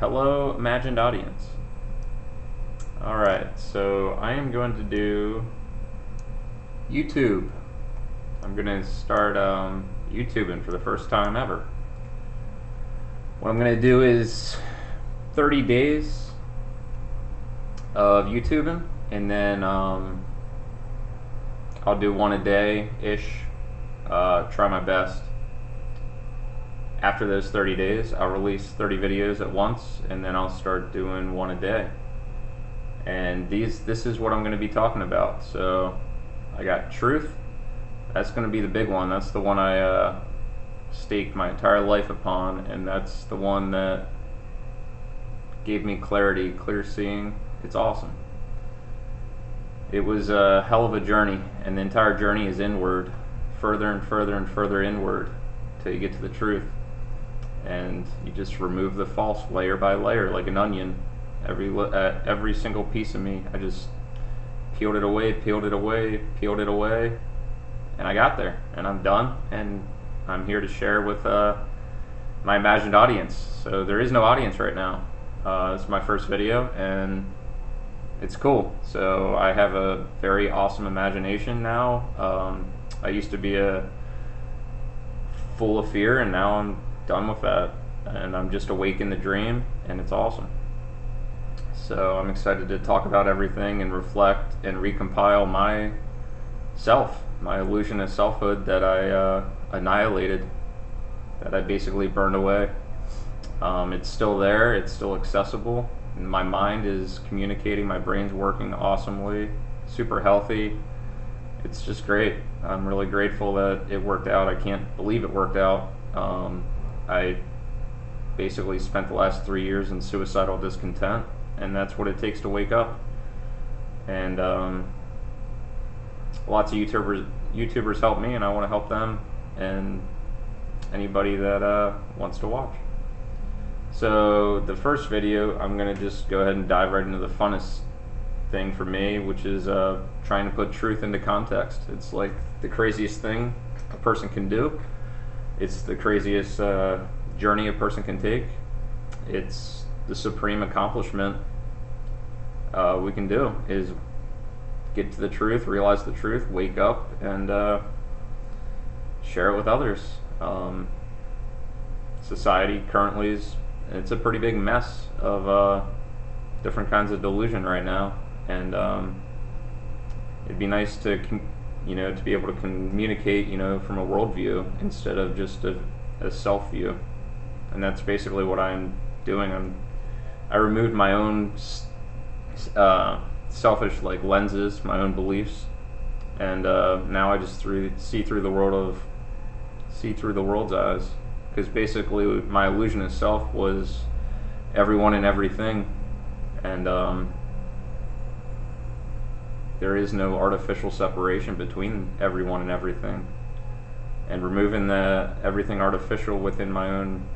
Hello, imagined audience. Alright, so I am going to do YouTube. I'm going to start YouTubing for the first time ever. What I'm going to do is 30 days of YouTubing, and then I'll do one a day-ish, try my best. After those 30 days, I'll release 30 videos at once, and then I'll start doing one a day. And this is what I'm going to be talking about. So I got truth. That's going to be the big one. That's the one I staked my entire life upon, and that's the one that gave me clarity, clear seeing. It's awesome. It was a hell of a journey, and the entire journey is inward, further and further and further inward, till you get to the truth. And you just remove the false layer by layer, like an onion. Every single piece of me, I just peeled it away, peeled it away, peeled it away, and I got there, and I'm done, and I'm here to share with my imagined audience. So there is no audience right now. This is my first video, and it's cool. So I have a very awesome imagination now. I used to be full of fear, and now I'm done with that, and I'm just awake in the dream, and it's awesome. So I'm excited to talk about everything and reflect and recompile my illusion of selfhood that I annihilated, that I basically burned away. It's still there, it's still accessible. My mind is communicating, my brain's working awesomely, super healthy. It's just great. I'm really grateful that it worked out. I can't believe it worked out. I basically spent the last 3 years in suicidal discontent, and that's what it takes to wake up. And lots of YouTubers help me, and I want to help them and anybody that wants to watch. So the first video, I'm going to just go ahead and dive right into the funnest thing for me, which is trying to put truth into context. It's like the craziest thing a person can do. It's the craziest journey a person can take. It's the supreme accomplishment we can do, is get to the truth, realize the truth, wake up, and share it with others. Society currently it's a pretty big mess of different kinds of delusion right now, and it'd be nice to to be able to communicate, from a worldview instead of just a self view. And that's basically what I'm doing. I removed my own selfish lenses, my own beliefs, and now I just see through the world's eyes. Because basically my illusion of self was everyone and everything, and there is no artificial separation between everyone and everything. And removing everything artificial within my own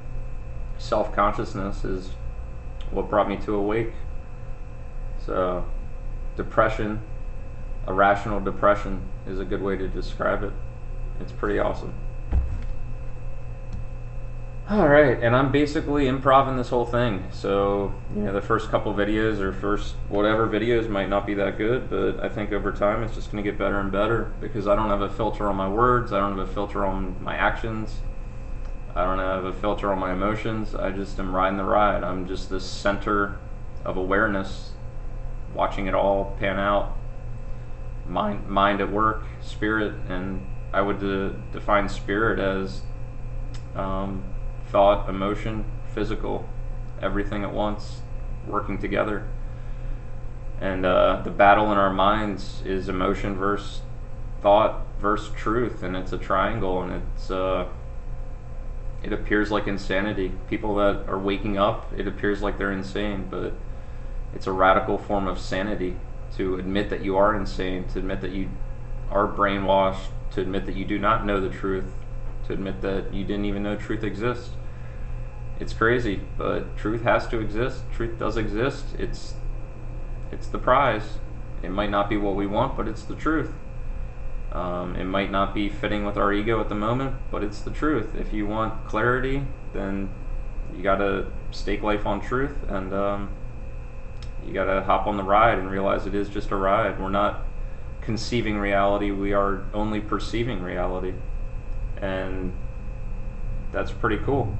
self-consciousness is what brought me to awake. So depression, irrational depression, is a good way to describe it. It's pretty awesome. Alright, and I'm basically improvising this whole thing. So, the first couple videos or first whatever videos might not be that good, but I think over time it's just going to get better and better, because I don't have a filter on my words, I don't have a filter on my actions, I don't have a filter on my emotions. I just am riding the ride. I'm just this center of awareness, watching it all pan out. Mind at work, spirit, and I would define spirit as thought, emotion, physical, everything at once, working together. And the battle in our minds is emotion versus thought versus truth, and it's a triangle, and it appears like insanity. People that are waking up, it appears like they're insane, but it's a radical form of sanity to admit that you are insane, to admit that you are brainwashed, to admit that you do not know the truth, to admit that you didn't even know truth exists. It's crazy, but truth has to exist. Truth does exist. It's the prize. It might not be what we want, but it's the truth. It might not be fitting with our ego at the moment, but it's the truth. If you want clarity, then you gotta stake life on truth, and you gotta hop on the ride and realize it is just a ride. We're not conceiving reality, we are only perceiving reality. And that's pretty cool.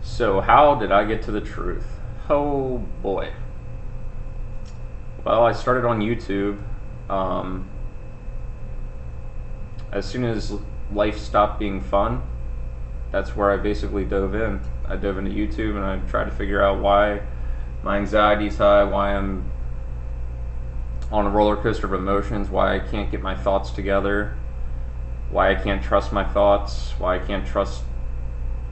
So how did I get to the truth? Oh boy. Well, I started on YouTube. As soon as life stopped being fun, that's where I basically dove in. I dove into YouTube and I tried to figure out why my anxiety's high, why I'm on a roller coaster of emotions, why I can't get my thoughts together, why I can't trust my thoughts, why I can't trust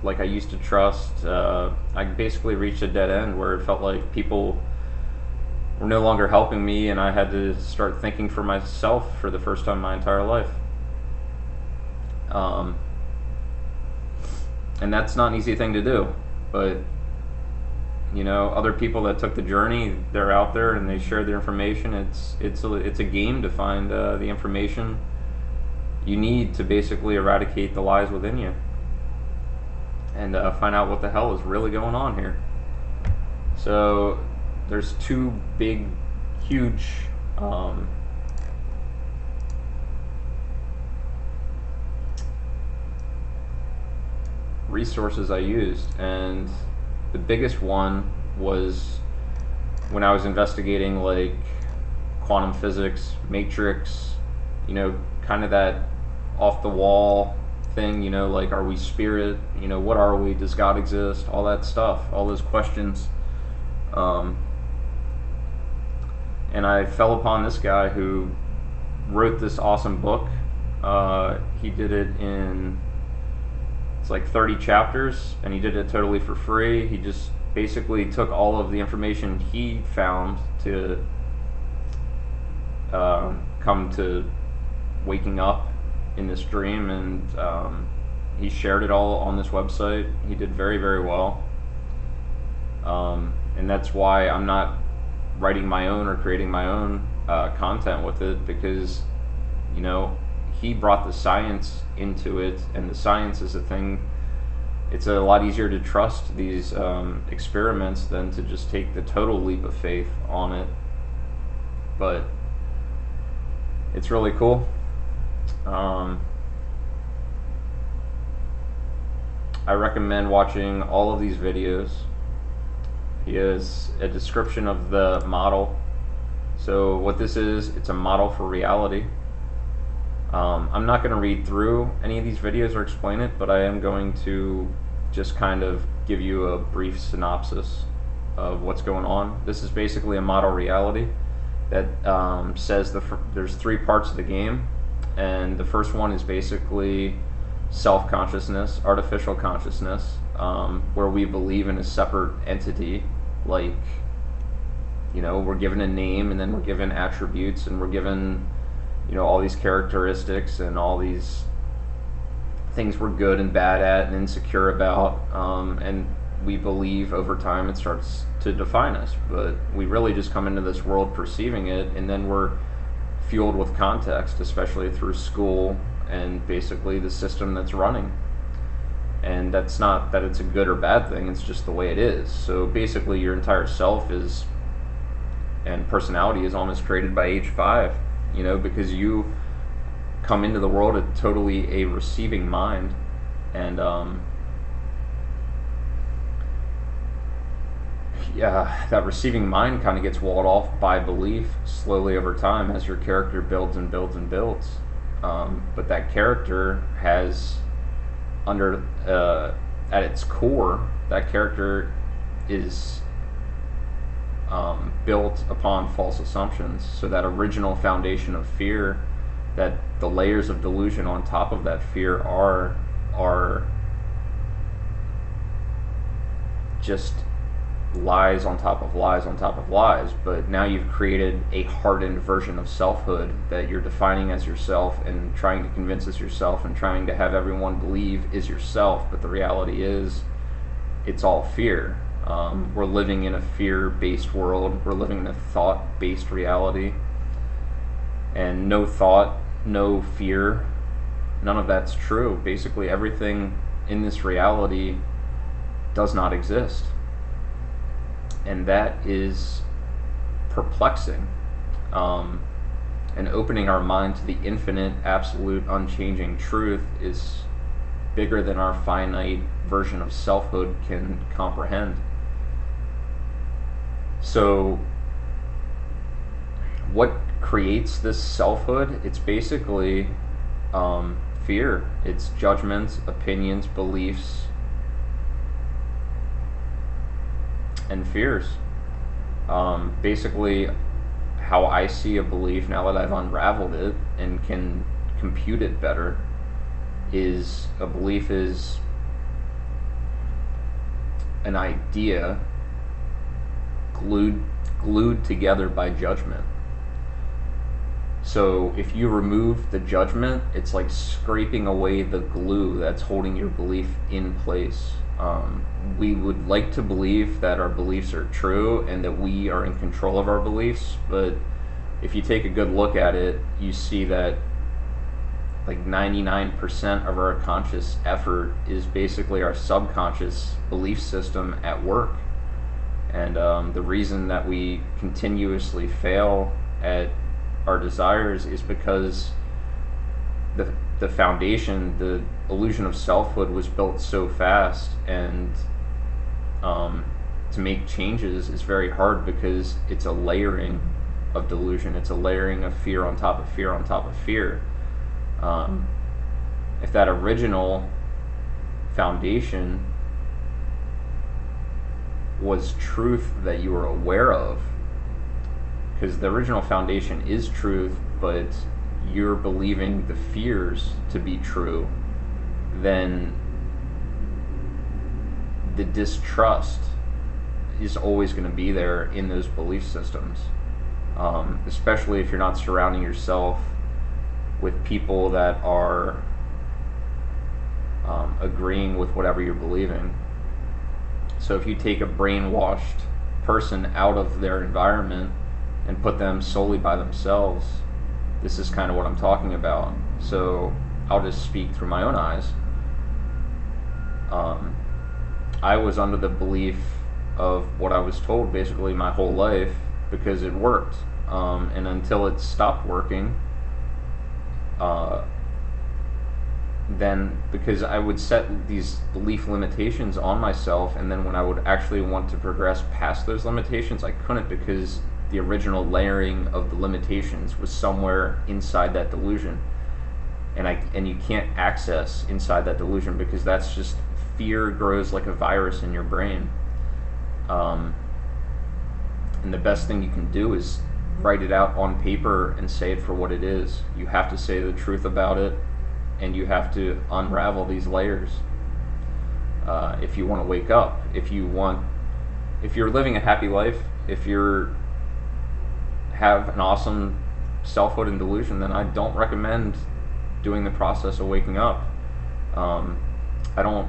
like I used to trust. I basically reached a dead end where it felt like people were no longer helping me, and I had to start thinking for myself for the first time in my entire life. And that's not an easy thing to do, but you know, other people that took the journey, they're out there and they share their information. It's a game to find the information you need to basically eradicate the lies within you and find out what the hell is really going on here. So there's two big, huge resources I used, and the biggest one was when I was investigating like quantum physics, matrix, you know, kind of that off the wall thing, you know, like, are we spirit, you know, what are we, does God exist, all that stuff, all those questions. And I fell upon this guy who wrote this awesome book. He did it in, it's like 30 chapters, and he did it totally for free. He just basically took all of the information he found to come to waking up in this dream, and he shared it all on this website. He did very, very well. And that's why I'm not writing my own or creating my own content with it, because, you know, he brought the science into it, and the science is a thing. It's a lot easier to trust these experiments than to just take the total leap of faith on it. But it's really cool. I recommend watching all of these videos. He has a description of the model. So what this is, it's a model for reality. I'm not going to read through any of these videos or explain it, but I am going to just kind of give you a brief synopsis of what's going on. This is basically a model reality that says there's three parts of the game, and the first one is basically self-consciousness, artificial consciousness, where we believe in a separate entity, like, you know, we're given a name, and then we're given attributes, and we're given, you know, all these characteristics and all these things we're good and bad at and insecure about, and we believe over time it starts to define us. But we really just come into this world perceiving it, and then we're fueled with context, especially through school and basically the system that's running. And that's not that it's a good or bad thing, it's just the way it is. So basically your entire self is, and personality is almost created by age 5, you know, because you come into the world at totally a receiving mind, and yeah, that receiving mind kind of gets walled off by belief slowly over time as your character builds and builds and builds. But that character has at its core, that character is built upon false assumptions. So that original foundation of fear, that the layers of delusion on top of that fear are just lies on top of lies on top of lies. But now you've created a hardened version of selfhood that you're defining as yourself and trying to convince as yourself and trying to have everyone believe is yourself. But the reality is, it's all fear. We're living in a fear-based world. We're living in a thought-based reality. And no thought, no fear, none of that's true. Basically everything in this reality does not exist. And that is perplexing. And opening our mind to the infinite, absolute, unchanging truth is bigger than our finite version of selfhood can comprehend. So, what creates this selfhood? It's basically fear. It's judgments, opinions, beliefs, and fears. Basically, how I see a belief now that I've unraveled it and can compute it better is a belief is an idea glued together by judgment. So if you remove the judgment, it's like scraping away the glue that's holding your belief in place. We would like to believe that our beliefs are true and that we are in control of our beliefs, but if you take a good look at it, you see that like 99% of our conscious effort is basically our subconscious belief system at work. And the reason that we continuously fail at our desires is because the foundation, the illusion of selfhood was built so fast, and to make changes is very hard because it's a layering of delusion. It's a layering of fear on top of fear on top of fear. If that original foundation was truth that you were aware of, because the original foundation is truth, but you're believing the fears to be true, then the distrust is always going to be there in those belief systems, especially if you're not surrounding yourself with people that are agreeing with whatever you're believing. So if you take a brainwashed person out of their environment and put them solely by themselves, this is kind of what I'm talking about. So I'll just speak through my own eyes. I was under the belief of what I was told basically my whole life because it worked. And until it stopped working, then because I would set these belief limitations on myself, and then when I would actually want to progress past those limitations, I couldn't, because the original layering of the limitations was somewhere inside that delusion, and you can't access inside that delusion because that's just fear grows like a virus in your brain. And the best thing you can do is write it out on paper and say it for what it is. You have to say the truth about it, and you have to unravel these layers if you want to wake up. If you're living a happy life, if you're have an awesome selfhood and delusion, then I don't recommend doing the process of waking up. I don't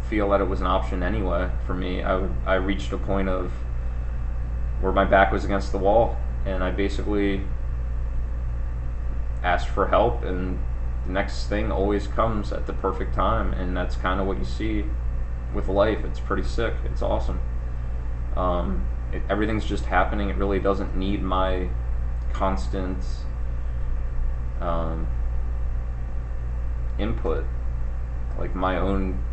feel that it was an option anyway for me. I reached a point of where my back was against the wall, and I basically asked for help, and the next thing always comes at the perfect time, and that's kind of what you see with life. It's pretty sick. It's awesome. Everything's just happening. It really doesn't need my constant input, like my own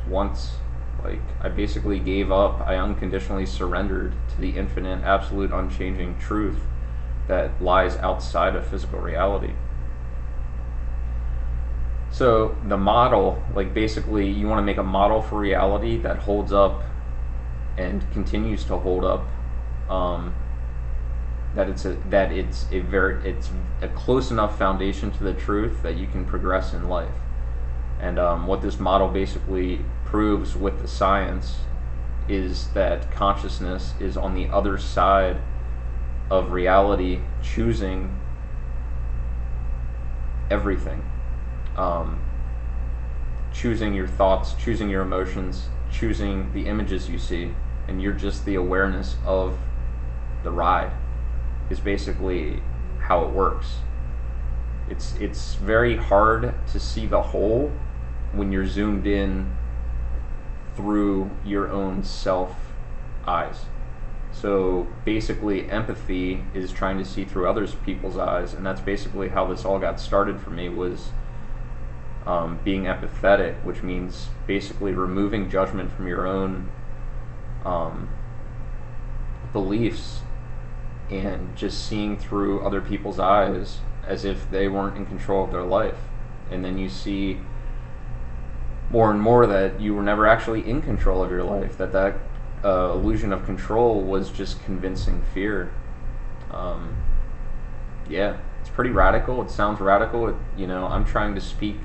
wants. Like, I basically gave up. I unconditionally surrendered to the infinite, absolute, unchanging truth that lies outside of physical reality. So the model, like, basically you want to make a model for reality that holds up and continues to hold up, that it's a close enough foundation to the truth that you can progress in life. And what this model basically proves with the science is that consciousness is on the other side of reality, choosing everything. Choosing your thoughts, choosing your emotions, choosing the images you see, and you're just the awareness of the ride, is basically how it works. It's very hard to see the whole when you're zoomed in through your own self eyes. So basically, empathy is trying to see through other people's eyes, and that's basically how this all got started for me, was being empathetic, which means basically removing judgment from your own beliefs and just seeing through other people's eyes as if they weren't in control of their life. And then you see more and more that you were never actually in control of your life, that illusion of control was just convincing fear. Yeah, it's pretty radical. It sounds radical. I'm trying to speak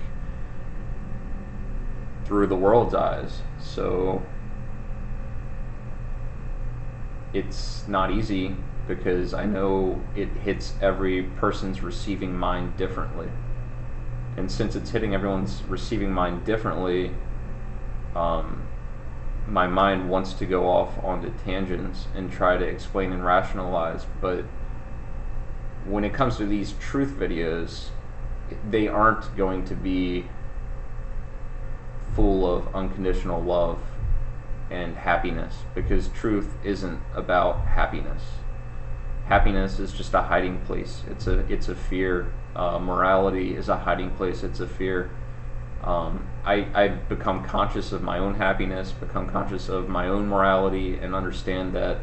through the world's eyes, so it's not easy, because I know it hits every person's receiving mind differently. And since it's hitting everyone's receiving mind differently, my mind wants to go off onto tangents and try to explain and rationalize. But when it comes to these truth videos, they aren't going to be full of unconditional love and happiness, because truth isn't about happiness. Happiness is just a hiding place. It's a fear. Morality is a hiding place. It's a fear. I've become conscious of my own happiness, become conscious of my own morality, and understand that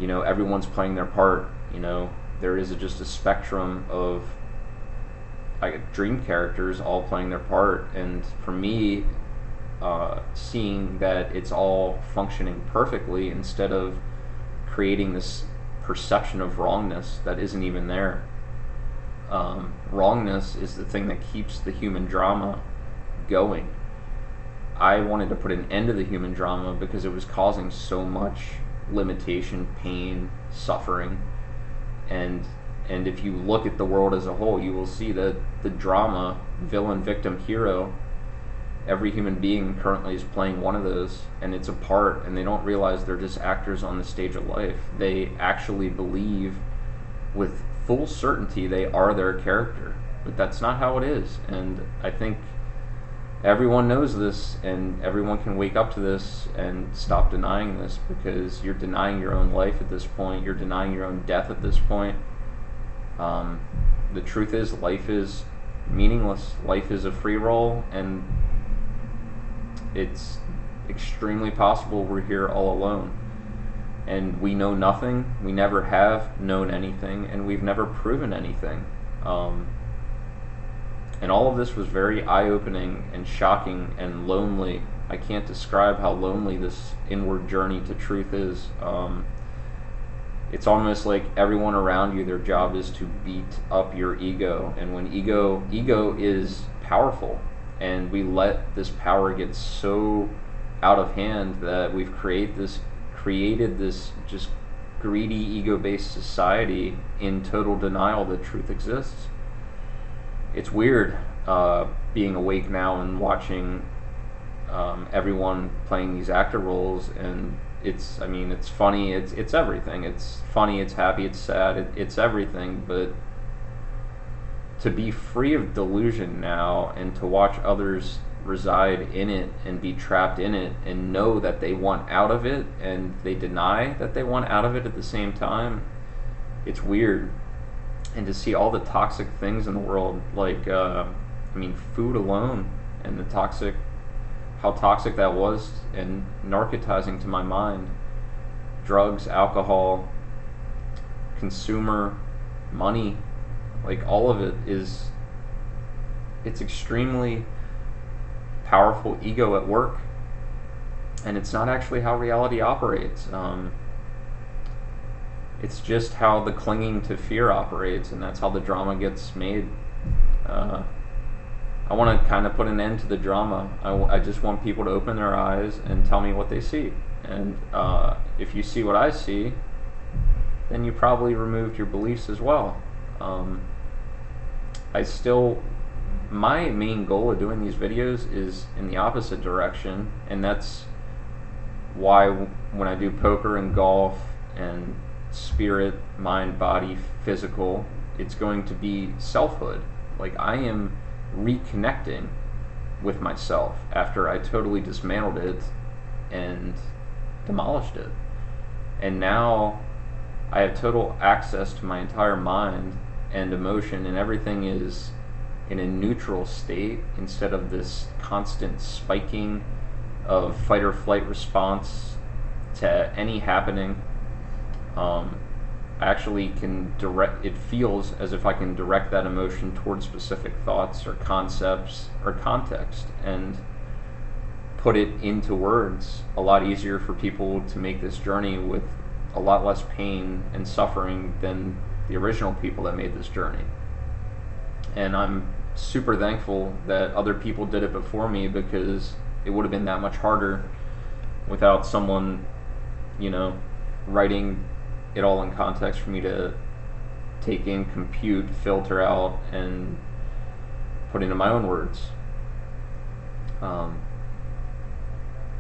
everyone's playing their part. There is just a spectrum of dream characters all playing their part, and for me, seeing that it's all functioning perfectly instead of creating this perception of wrongness that isn't even there. Wrongness is the thing that keeps the human drama going. I wanted to put an end to the human drama because it was causing so much limitation, pain, suffering, and if you look at the world as a whole, you will see that the drama, villain, victim, hero, every human being currently is playing one of those, and it's a part, and they don't realize they're just actors on the stage of life. They actually believe with full certainty they are their character, but that's not how it is. And I think everyone knows this, and everyone can wake up to this and stop denying this, because you're denying your own life at this point. You're denying your own death at this point. The truth is, life is meaningless. Life is a free roll, and it's extremely possible we're here all alone. And we know nothing, we never have known anything, and we've never proven anything. And all of this was very eye-opening and shocking and lonely. I can't describe how lonely this inward journey to truth is. It's almost like everyone around you, their job is to beat up your ego. And when ego is powerful, and we let this power get so out of hand that we've created this just greedy, ego-based society in total denial that truth exists. It's weird being awake now and watching everyone playing these actor roles, and it's funny, it's everything. It's funny, it's happy, it's sad, it's everything. But to be free of delusion now, and to watch others reside in it and be trapped in it and know that they want out of it, and they deny that they want out of it at the same time, it's weird. And to see all the toxic things in the world, like food alone, and how toxic that was, and narcotizing to my mind, drugs, alcohol, consumer, money, like all of it it's extremely powerful ego at work, and it's not actually how reality operates. It's just how the clinging to fear operates, and that's how the drama gets made. I want to kind of put an end to the drama. I just want people to open their eyes and tell me what they see. And if you see what I see, then you probably removed your beliefs as well. My main goal of doing these videos is in the opposite direction, and that's why when I do poker and golf and spirit, mind, body, physical, it's going to be selfhood. Like, I am reconnecting with myself after I totally dismantled it and demolished it. And now I have total access to my entire mind and emotion, and everything is in a neutral state instead of this constant spiking of fight or flight response to any happening. I actually can direct, it feels as if I can direct that emotion towards specific thoughts or concepts or context and put it into words. A lot easier for people to make this journey with a lot less pain and suffering than the original people that made this journey. And I'm super thankful that other people did it before me, because it would have been that much harder without someone, writing it all in context for me to take in, compute, filter out, and put into my own words.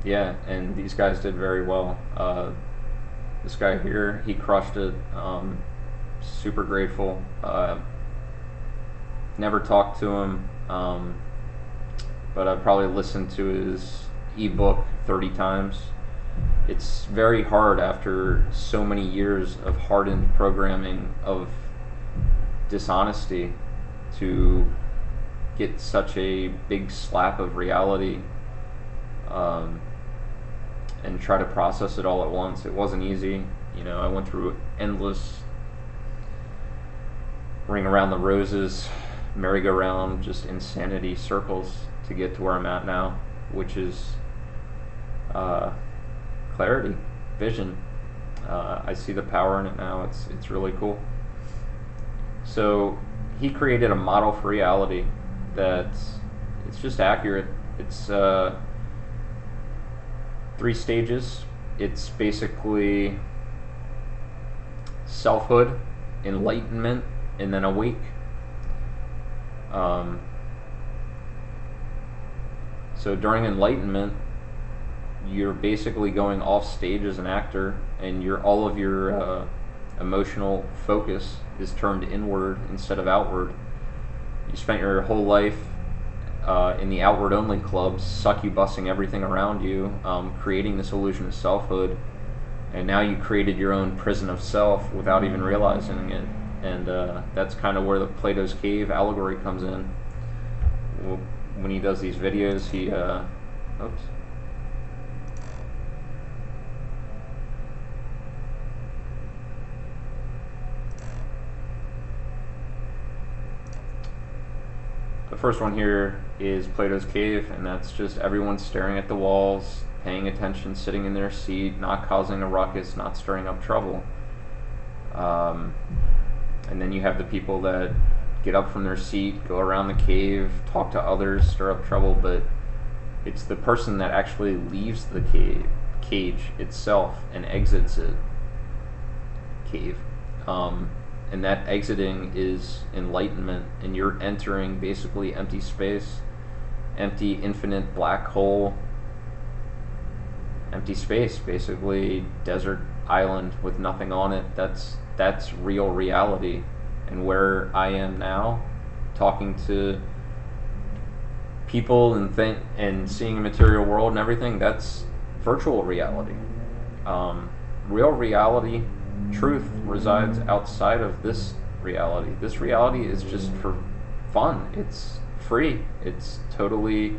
Yeah, and these guys did very well. This guy here, he crushed it. Super grateful. Never talked to him, but I probably listened to his ebook 30 times. It's very hard after so many years of hardened programming of dishonesty to get such a big slap of reality, and try to process it all at once. It wasn't easy. I went through endless ring around the roses, merry-go-round, just insanity circles to get to where I'm at now, which is clarity, vision. I see the power in it now. It's really cool. So he created a model for reality that it's just accurate. It's 3 stages. It's basically selfhood, enlightenment, and then awake. So during enlightenment, you're basically going off stage as an actor, and all of your emotional focus is turned inward instead of outward. You spent your whole life in the outward only clubs, succubusing everything around you, creating this illusion of selfhood, and now you created your own prison of self without even realizing it. And that's kind of where the Plato's Cave allegory comes in. When he does these videos, he the first one here is Plato's Cave, and that's just everyone staring at the walls, paying attention, sitting in their seat, not causing a ruckus, not stirring up trouble. And then you have the people that get up from their seat, go around the cave, talk to others, stir up trouble, but it's the person that actually leaves the cage itself and exits it. And that exiting is enlightenment, and you're entering basically empty space, empty infinite black hole, empty space, basically desert island with nothing on it. That's real reality. And where I am now, talking to people and seeing a material world and everything, that's virtual reality. Real reality, truth, resides outside of this reality. This reality is just for fun. It's free. It's totally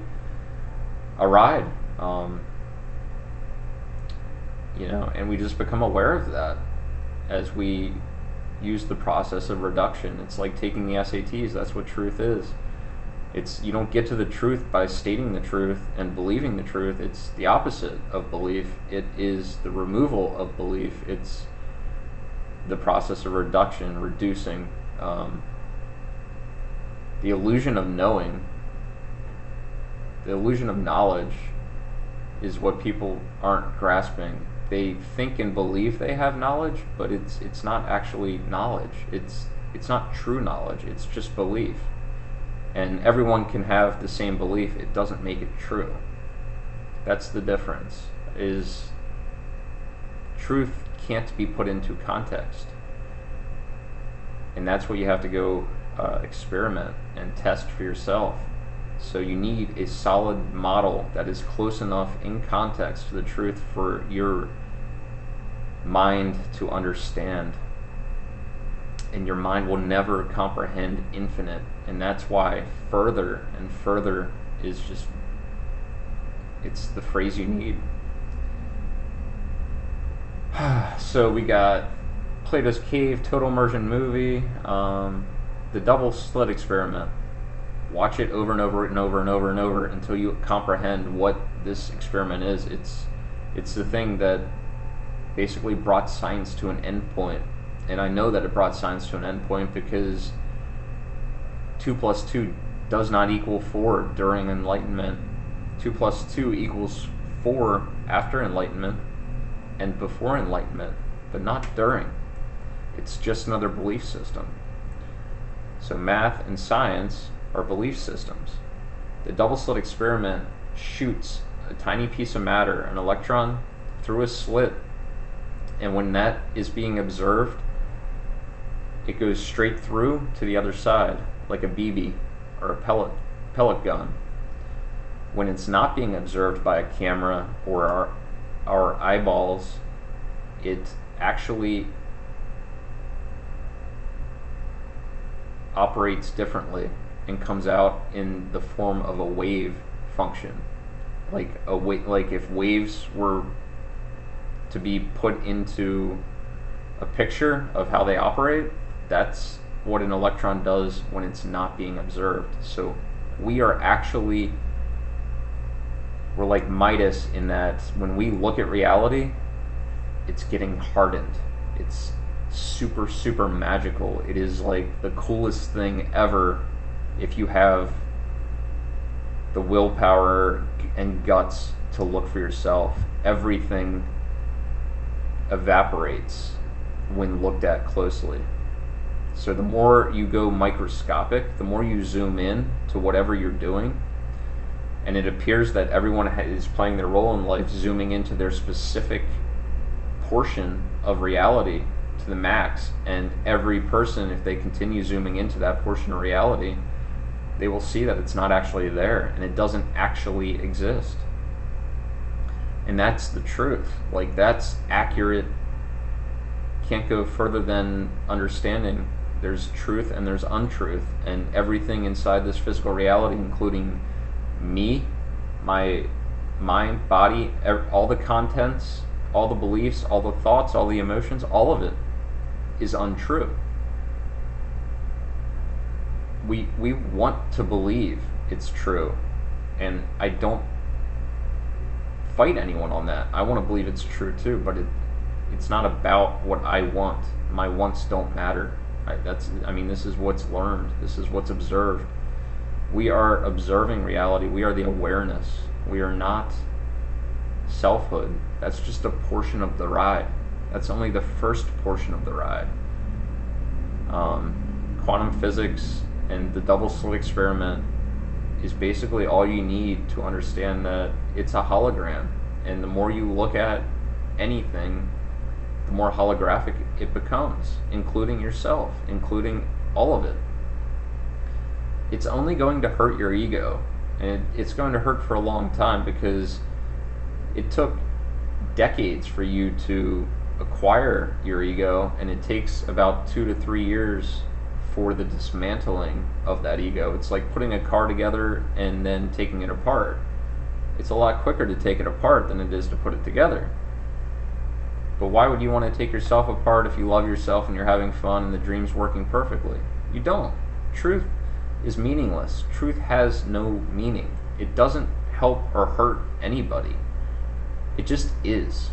a ride. And we just become aware of that as we use the process of reduction. It's like taking the SATs. That's what truth is. You don't get to the truth by stating the truth and believing the truth. It's the opposite of belief. It is the removal of belief. It's the process of reduction, reducing. The illusion of knowing, the illusion of knowledge is what people aren't grasping. They think and believe they have knowledge, but it's not actually knowledge. It's not true knowledge. It's just belief. And everyone can have the same belief. It doesn't make it true. That's the difference. Is truth can't be put into context. And that's what you have to go experiment and test for yourself. So you need a solid model that is close enough in context to the truth for your mind to understand. And your mind will never comprehend infinite. And that's why further and further is just, it's the phrase you need. So we got Plato's Cave, total immersion movie, the double slit experiment. Watch it over and over and over and over and over until you comprehend what this experiment is. It's the thing that basically brought science to an end point. And I know that it brought science to an end point because 2 plus 2 does not equal 4 during Enlightenment. 2 plus 2 equals 4 after Enlightenment and before Enlightenment, but not during. It's just another belief system. So math and science are belief systems. The double slit experiment shoots a tiny piece of matter, an electron, through a slit, and when that is being observed, it goes straight through to the other side, like a BB or a pellet gun. When it's not being observed by a camera or our eyeballs, it actually operates differently and comes out in the form of a wave function. Like if waves were to be put into a picture of how they operate, that's what an electron does when it's not being observed. So we're like Midas in that when we look at reality, it's getting hardened. It's super, super magical. It is like the coolest thing ever if you have the willpower and guts to look for yourself. Everything evaporates when looked at closely. So the more you go microscopic, the more you zoom in to whatever you're doing, and it appears that everyone is playing their role in life, zooming into their specific portion of reality to the max. And every person, if they continue zooming into that portion of reality, they will see that it's not actually there and it doesn't actually exist. And that's the truth. Like, that's accurate. Can't go further than understanding there's truth and there's untruth, and everything inside this physical reality, including me, my mind, body, all the contents, all the beliefs, all the thoughts, all the emotions, all of it is untrue. We want to believe it's true, and I don't fight anyone on that. I want to believe it's true too, but it's not about what I want. My wants don't matter. This is what's learned. This is what's observed. We are observing reality. We are the awareness. We are not selfhood. That's just a portion of the ride. That's only the first portion of the ride. Quantum physics and the double slit experiment is basically all you need to understand that it's a hologram. And the more you look at anything, the more holographic it becomes, including yourself, including all of it. It's only going to hurt your ego, and it's going to hurt for a long time, because it took decades for you to acquire your ego, and it takes about 2 to 3 years for the dismantling of that ego. It's like putting a car together and then taking it apart. It's a lot quicker to take it apart than it is to put it together. But why would you want to take yourself apart if you love yourself and you're having fun and the dream's working perfectly? You don't. Truth is meaningless. Truth has no meaning. It doesn't help or hurt anybody. It just is.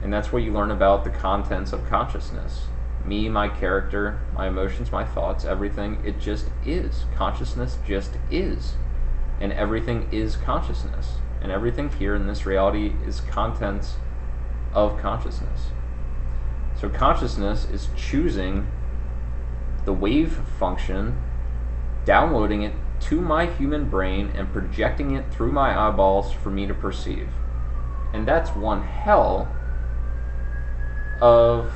And that's what you learn about the contents of consciousness. Me, my character, my emotions, my thoughts, everything, it just is. Consciousness just is. And everything is consciousness. And everything here in this reality is contents of consciousness. So consciousness is choosing the wave function, downloading it to my human brain, and projecting it through my eyeballs for me to perceive. And that's one hell of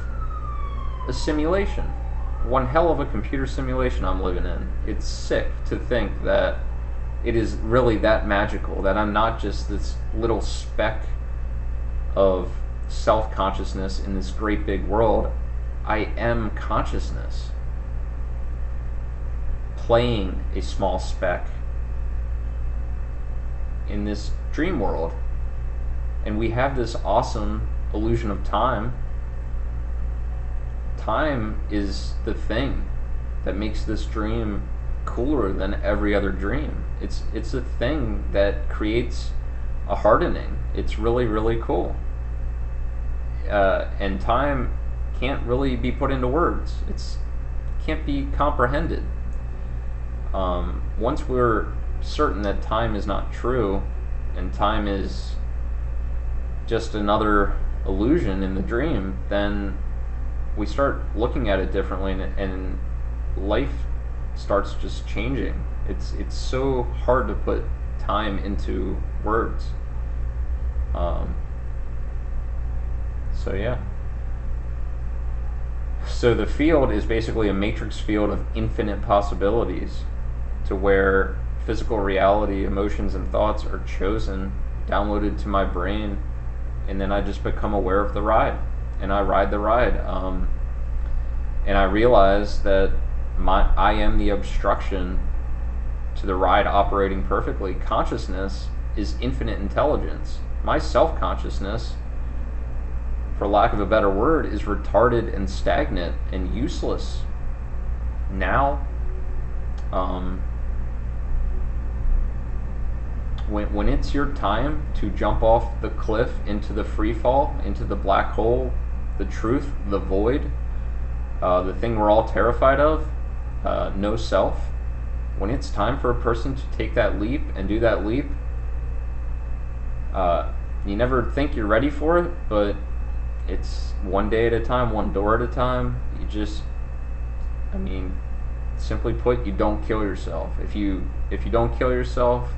a simulation. One hell of a computer simulation I'm living in. It's sick to think that It is really that magical that I'm not just this little speck of self-consciousness in this great big world. I am consciousness playing a small speck in this dream world. And we have this awesome illusion of time. Time is the thing that makes this dream cooler than every other dream. It's a thing that creates a hardening. It's really, really cool. And time can't really be put into words. It's can't be comprehended. Once we're certain that time is not true, and time is just another illusion in the dream, then we start looking at it differently, and life starts just changing. It's so hard to put time into words. So yeah. So the field is basically a matrix field of infinite possibilities, to where physical reality, emotions, and thoughts are chosen, downloaded to my brain, and then I just become aware of the ride, and I ride the ride. And I realize that I am the obstruction to the ride operating perfectly. Consciousness is infinite intelligence. My self-consciousness, for lack of a better word, is retarded and stagnant and useless. Now, when it's your time to jump off the cliff into the free fall, into the black hole, the truth, the void, the thing we're all terrified of, no self, when it's time for a person to take that leap and do that leap, you never think you're ready for it, but it's one day at a time, one door at a time. You just, simply put, you don't kill yourself. If you don't kill yourself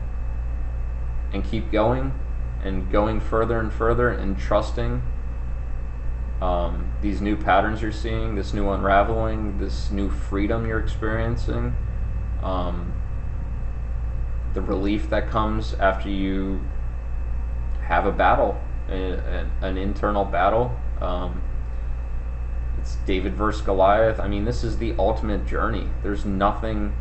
and keep going and going further and further and trusting these new patterns you're seeing, this new unraveling, this new freedom you're experiencing, the relief that comes after you have a battle, an internal battle. It's David versus Goliath. This is the ultimate journey. There's nothing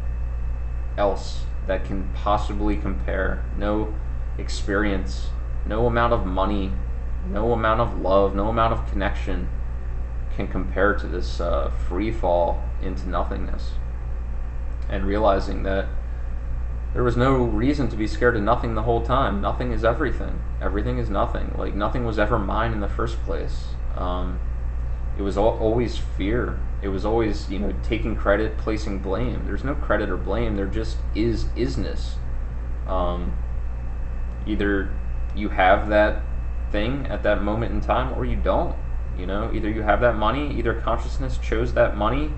else that can possibly compare. No experience, no amount of money, no amount of love, no amount of connection can compare to this free fall into nothingness. And realizing that there was no reason to be scared of nothing the whole time. Nothing is everything. Everything is nothing. Like, nothing was ever mine in the first place. It was always fear. It was always, taking credit, placing blame. There's no credit or blame. There just is isness. Either you have that thing at that moment in time, or you don't. Either you have that money, either consciousness chose that money,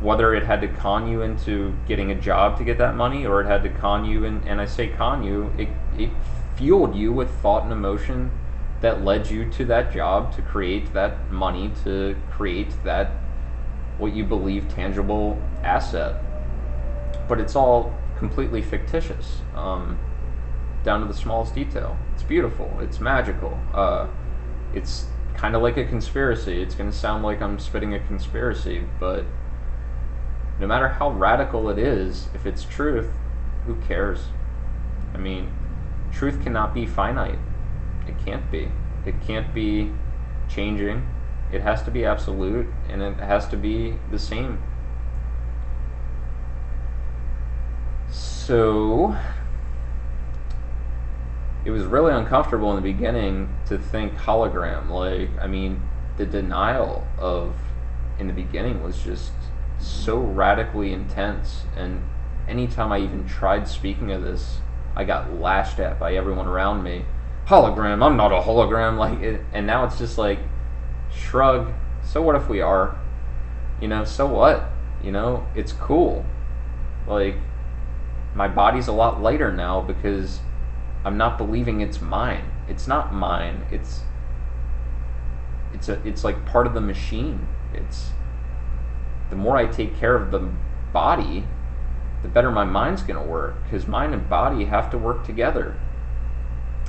whether it had to con you into getting a job to get that money, or it had to con you, and I say con you, it fueled you with thought and emotion that led you to that job, to create that money, to create that, what you believe, tangible asset. But it's all completely fictitious, down to the smallest detail. It's beautiful. It's magical. It's kind of like a conspiracy. It's going to sound like I'm spitting a conspiracy, but no matter how radical it is, if it's truth, who cares? Truth cannot be finite. It can't be. It can't be changing. It has to be absolute, and it has to be the same. So it was really uncomfortable in the beginning to think hologram. The denial of in the beginning was just so radically intense, and anytime I even tried speaking of this, I got lashed at by everyone around me. Hologram, I'm not a hologram, and now it's just like, shrug, so what if we are? So what? It's cool. My body's a lot lighter now because I'm not believing it's mine. It's not mine. It's like part of the machine. It's the more I take care of the body, the better my mind's going to work, because mind and body have to work together.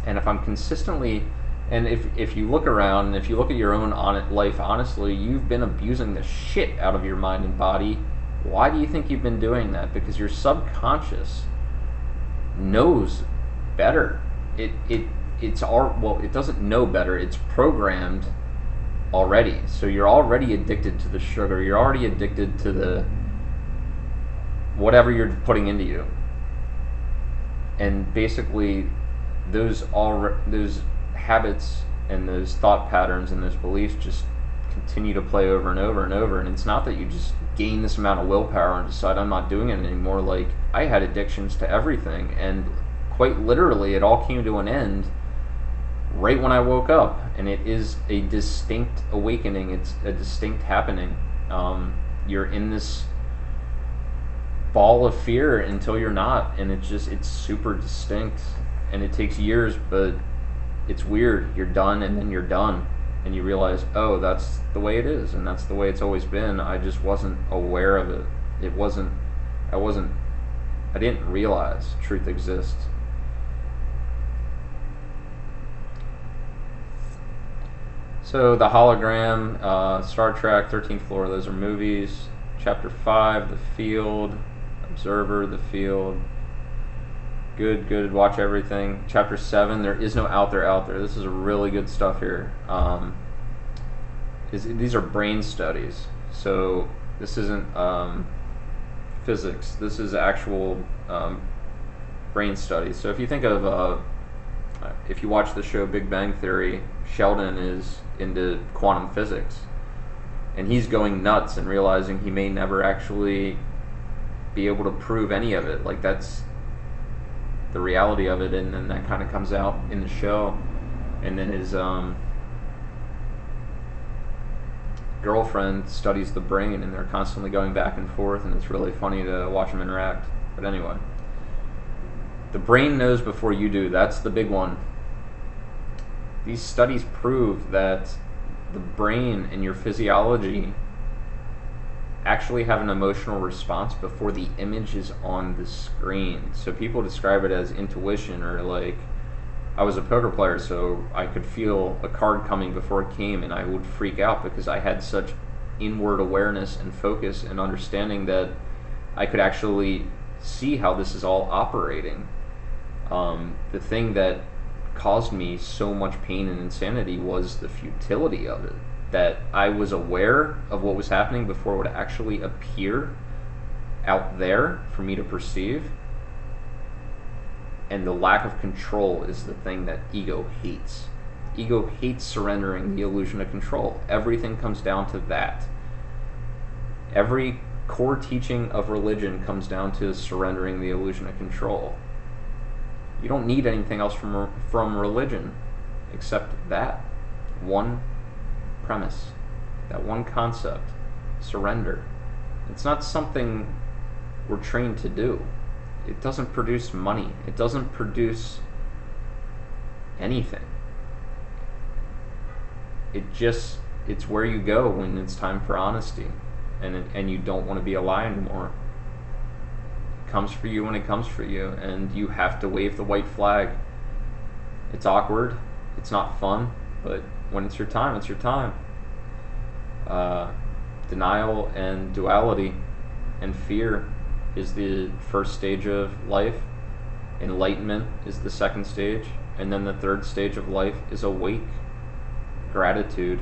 And if I'm consistently, and if you look around and if you look at your own life honestly, you've been abusing the shit out of your mind and body. Why do you think you've been doing that? Because your subconscious knows better. It doesn't know better. It's programmed already. So you're already addicted to the sugar. You're already addicted to the whatever you're putting into you. And basically, those habits and those thought patterns and those beliefs just continue to play over and over and over. And it's not that you just gain this amount of willpower and decide I'm not doing it anymore. Like, I had addictions to everything, and quite literally it all came to an end right when I woke up. And it is a distinct awakening. It's a distinct happening. You're in this ball of fear until you're not, and it's super distinct, and it takes years, but it's weird. You're done, and then you're done, and you realize, oh, that's the way it is, and that's the way it's always been. I just wasn't aware of it. I didn't realize truth exists. So the hologram, Star Trek, 13th Floor, those are movies. Chapter 5, The Field, Observer, The Field. Good, watch everything. Chapter 7, There Is No Out There. This is really good stuff here. These are brain studies. So this isn't physics. This is actual brain studies. So if you think of, if you watch the show Big Bang Theory, Sheldon is into quantum physics. And he's going nuts and realizing he may never actually be able to prove any of it. Like, that's the reality of it, and then that kind of comes out in the show. And then his girlfriend studies the brain, and they're constantly going back and forth, and it's really funny to watch them interact. But anyway, the brain knows before you do. That's the big one. These studies prove that the brain and your physiology actually have an emotional response before the image is on the screen. So people describe it as intuition, or like, I was a poker player, so I could feel a card coming before it came, and I would freak out because I had such inward awareness and focus and understanding that I could actually see how this is all operating. The thing that caused me so much pain and insanity was the futility of it. That I was aware of what was happening before it would actually appear out there for me to perceive. And the lack of control is the thing that ego hates. Ego hates surrendering the illusion of control. Everything comes down to that. Every core teaching of religion comes down to surrendering the illusion of control. You don't need anything else from religion except that one premise, that one concept: surrender. It's not something we're trained to do. It doesn't produce money. It doesn't produce anything. It's where you go when it's time for honesty, and you don't want to be a lie anymore. It comes for you when it comes for you, and you have to wave the white flag. It's awkward. It's not fun, but when it's your time, it's your time. Denial and duality and fear is the first stage of life. Enlightenment is the second stage. And then the third stage of life is awake. Gratitude.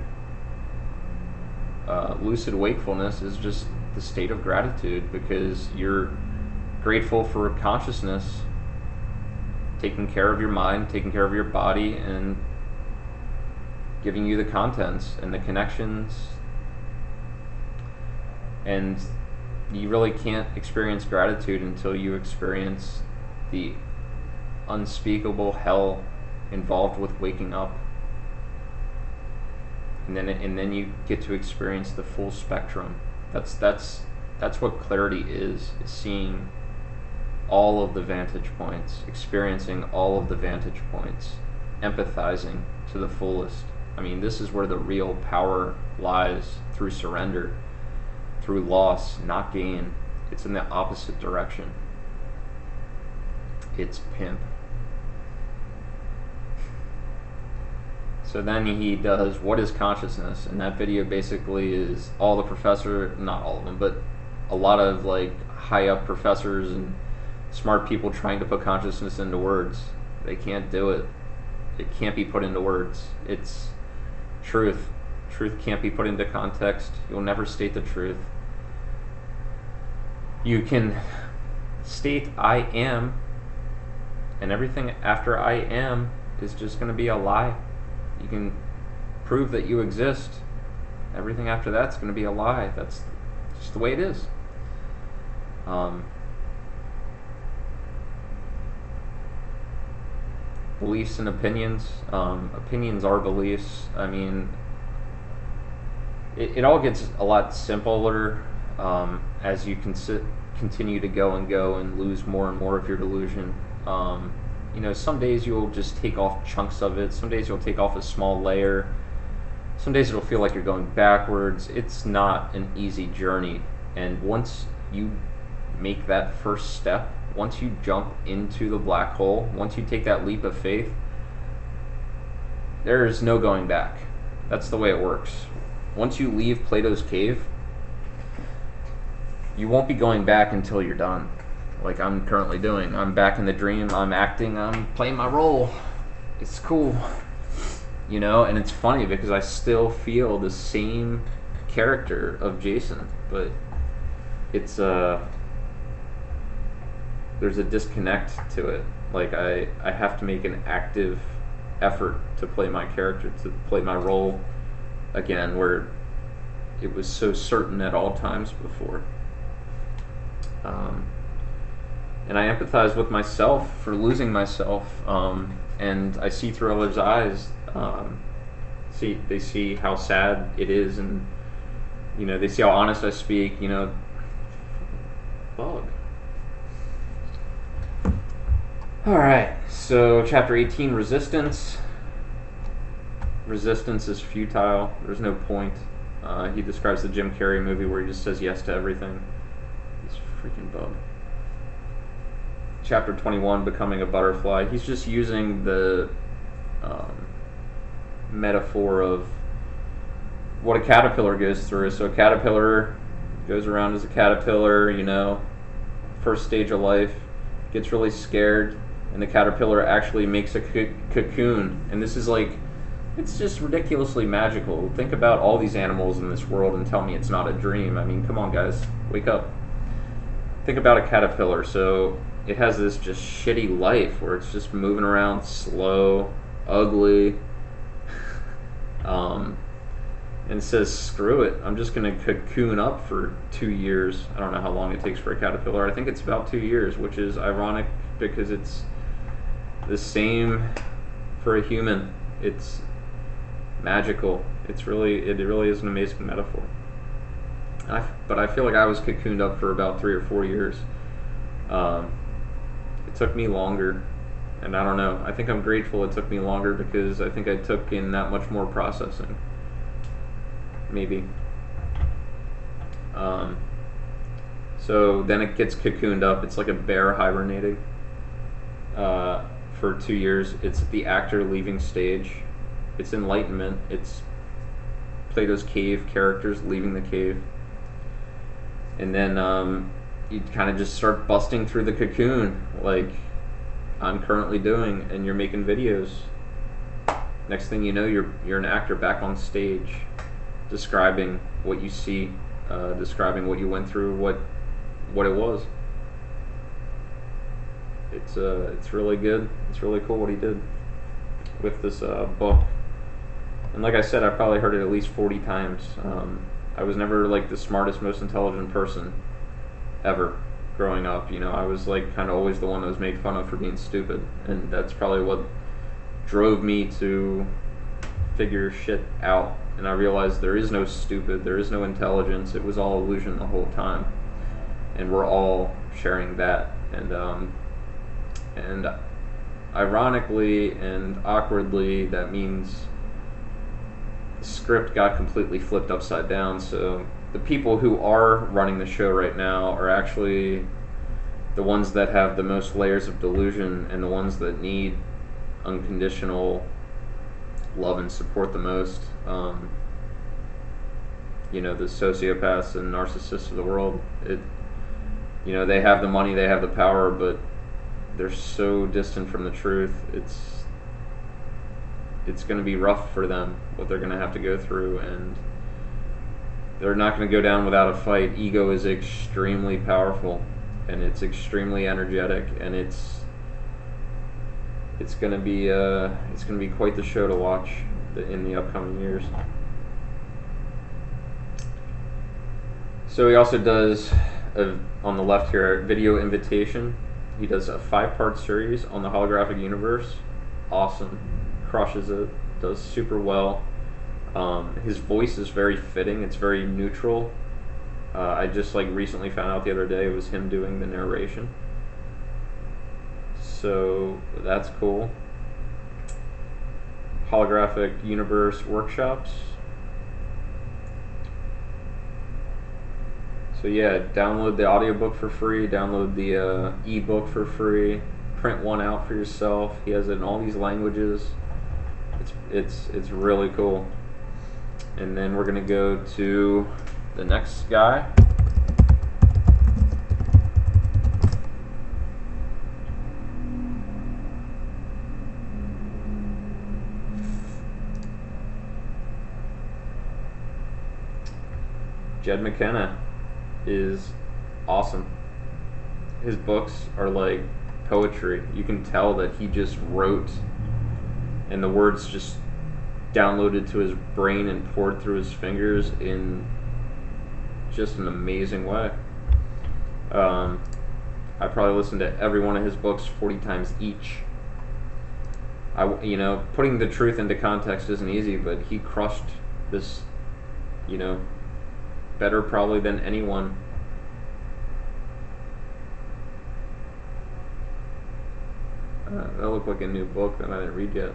Lucid wakefulness is just the state of gratitude, because you're grateful for consciousness taking care of your mind, taking care of your body, and giving you the contents and the connections. And you really can't experience gratitude until you experience the unspeakable hell involved with waking up. And then you get to experience the full spectrum. That's what clarity is seeing all of the vantage points, experiencing all of the vantage points, empathizing to the fullest. I mean, this is where the real power lies, through surrender, through loss, not gain. It's in the opposite direction. It's pimp. So then he does what is consciousness, and that video basically is all the professor, not all of them, but a lot of like high up professors and smart people trying to put consciousness into words. They can't do it. It can't be put into words. It's truth. Truth can't be put into context. You'll never state the truth. You can state I am, and everything after I am is just going to be a lie. You can prove that you exist. Everything after that's going to be a lie. That's just the way it is. Beliefs and opinions. Opinions are beliefs. I mean, it all gets a lot simpler as you continue to go and lose more and more of your delusion. You know, some days you'll just take off chunks of it. Some days you'll take off a small layer. Some days it'll feel like you're going backwards. It's not an easy journey. And once you make that first step, once you jump into the black hole, once you take that leap of faith, there is no going back. That's the way it works. Once you leave Plato's cave, you won't be going back until you're done. Like I'm currently doing. I'm back in the dream, I'm acting, I'm playing my role. It's cool. You know, and it's funny because I still feel the same character of Jason, but it's there's a disconnect to it. Like I have to make an active effort to play my character, to play my role again, where it was so certain at all times before. And I empathize with myself for losing myself, and I see through others' eyes. They see how sad it is, and you know, they see how honest I speak. You know, bug. All right, so chapter 18, resistance. Resistance is futile. There's no point. He describes the Jim Carrey movie where he just says yes to everything. This freaking bug. Chapter 21, becoming a butterfly. He's just using the metaphor of what a caterpillar goes through. So a caterpillar goes around as a caterpillar, you know, first stage of life, gets really scared, and the caterpillar actually makes a cocoon. And this is like, it's just ridiculously magical. Think about all these animals in this world and tell me it's not a dream. I mean, come on guys, wake up. Think about a caterpillar. So it has this just shitty life where it's just moving around slow, ugly, and says, screw it, I'm just going to cocoon up for 2 years. I don't know how long it takes for a caterpillar. I think it's about 2 years, which is ironic because it's the same for a human. It's magical. It really is an amazing metaphor. But I feel like I was cocooned up for about 3 or 4 years. It took me longer, and I don't know. I think I'm grateful it took me longer because I think I took in that much more processing. Maybe. So then it gets cocooned up. It's like a bear hibernating for 2 years. It's the actor leaving stage. It's enlightenment. It's Plato's cave characters leaving the cave. And then you kind of just start busting through the cocoon like I'm currently doing, and you're making videos. Next thing you know, you're an actor back on stage, describing what you see, describing what you went through, what it was. It's really good. It's really cool what he did with this book. And like I said, I probably heard it at least 40 times. I was never like the smartest, most intelligent person ever growing up. You know, I was like kind of always the one that was made fun of for being stupid, and that's probably what drove me to figure shit out. And I realized there is no stupid, there is no intelligence. It was all illusion the whole time, and we're all sharing that. And ironically and awkwardly, that means the script got completely flipped upside down. So the people who are running the show right now are actually the ones that have the most layers of delusion and the ones that need unconditional love and support the most. The sociopaths and narcissists of the world. They have the money, they have the power, but they're so distant from the truth. It's going to be rough for them, what they're going to have to go through, and they're not going to go down without a fight. Ego is extremely powerful, and it's extremely energetic, and it's going to be quite the show to watch in the upcoming years. So he also does, on the left here, Video Invitation. He does a 5-part series on the holographic universe. Awesome. Crushes it. Does super well. His voice is very fitting. It's very neutral. I just recently found out the other day it was him doing the narration. So that's cool. Holographic Universe Workshops. So yeah, download the audiobook for free, download the ebook for free, print one out for yourself. He has it in all these languages. It's really cool. And then we're gonna go to the next guy. Jed McKenna is awesome. His books are like poetry. You can tell that he just wrote and the words just downloaded to his brain and poured through his fingers in just an amazing way. I probably listened to every one of his books 40 times each. Putting the truth into context isn't easy, but he crushed this, better probably than anyone. That looked like a new book that I didn't read yet.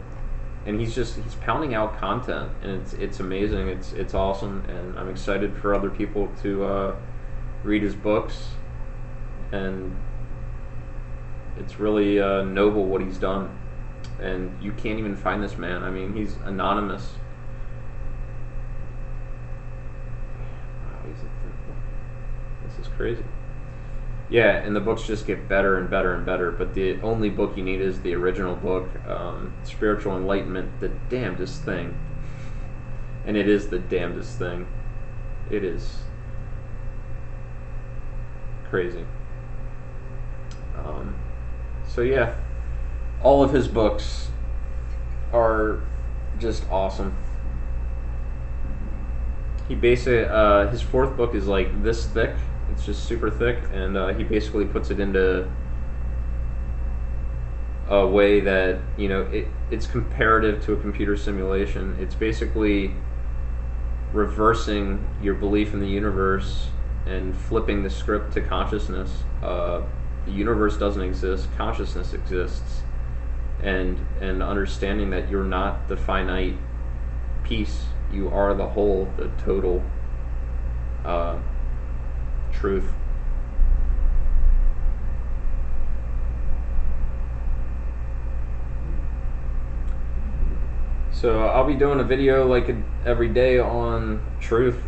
And he's pounding out content, and it's amazing. It's awesome, and I'm excited for other people to read his books. And it's really noble what he's done. And you can't even find this man. I mean, he's anonymous. This is crazy. Yeah, and the books just get better and better and better, but the only book you need is the original book, Spiritual Enlightenment, the damnedest thing. And it is the damnedest thing. It is crazy. So yeah, all of his books are just awesome. He basically, his 4th book is like this thick. It's just super thick, and he basically puts it into a way that, it's comparative to a computer simulation. It's basically reversing your belief in the universe and flipping the script to consciousness. The universe doesn't exist, consciousness exists, and understanding that you're not the finite piece, you are the whole, the total truth. So I'll be doing a video like every day on truth.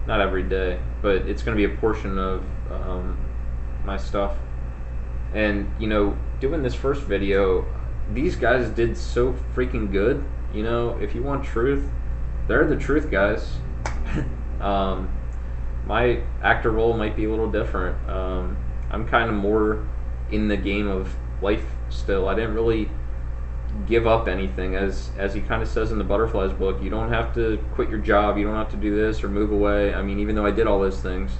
Not every day, but it's going to be a portion of my stuff. And doing this first video, these guys did so freaking good. If you want truth, they're the truth guys. My actor role might be a little different. I'm kind of more in the game of life still. I didn't really give up anything, as he kind of says in the Butterflies book. You don't have to quit your job, you don't have to do this or move away. I mean, even though I did all those things,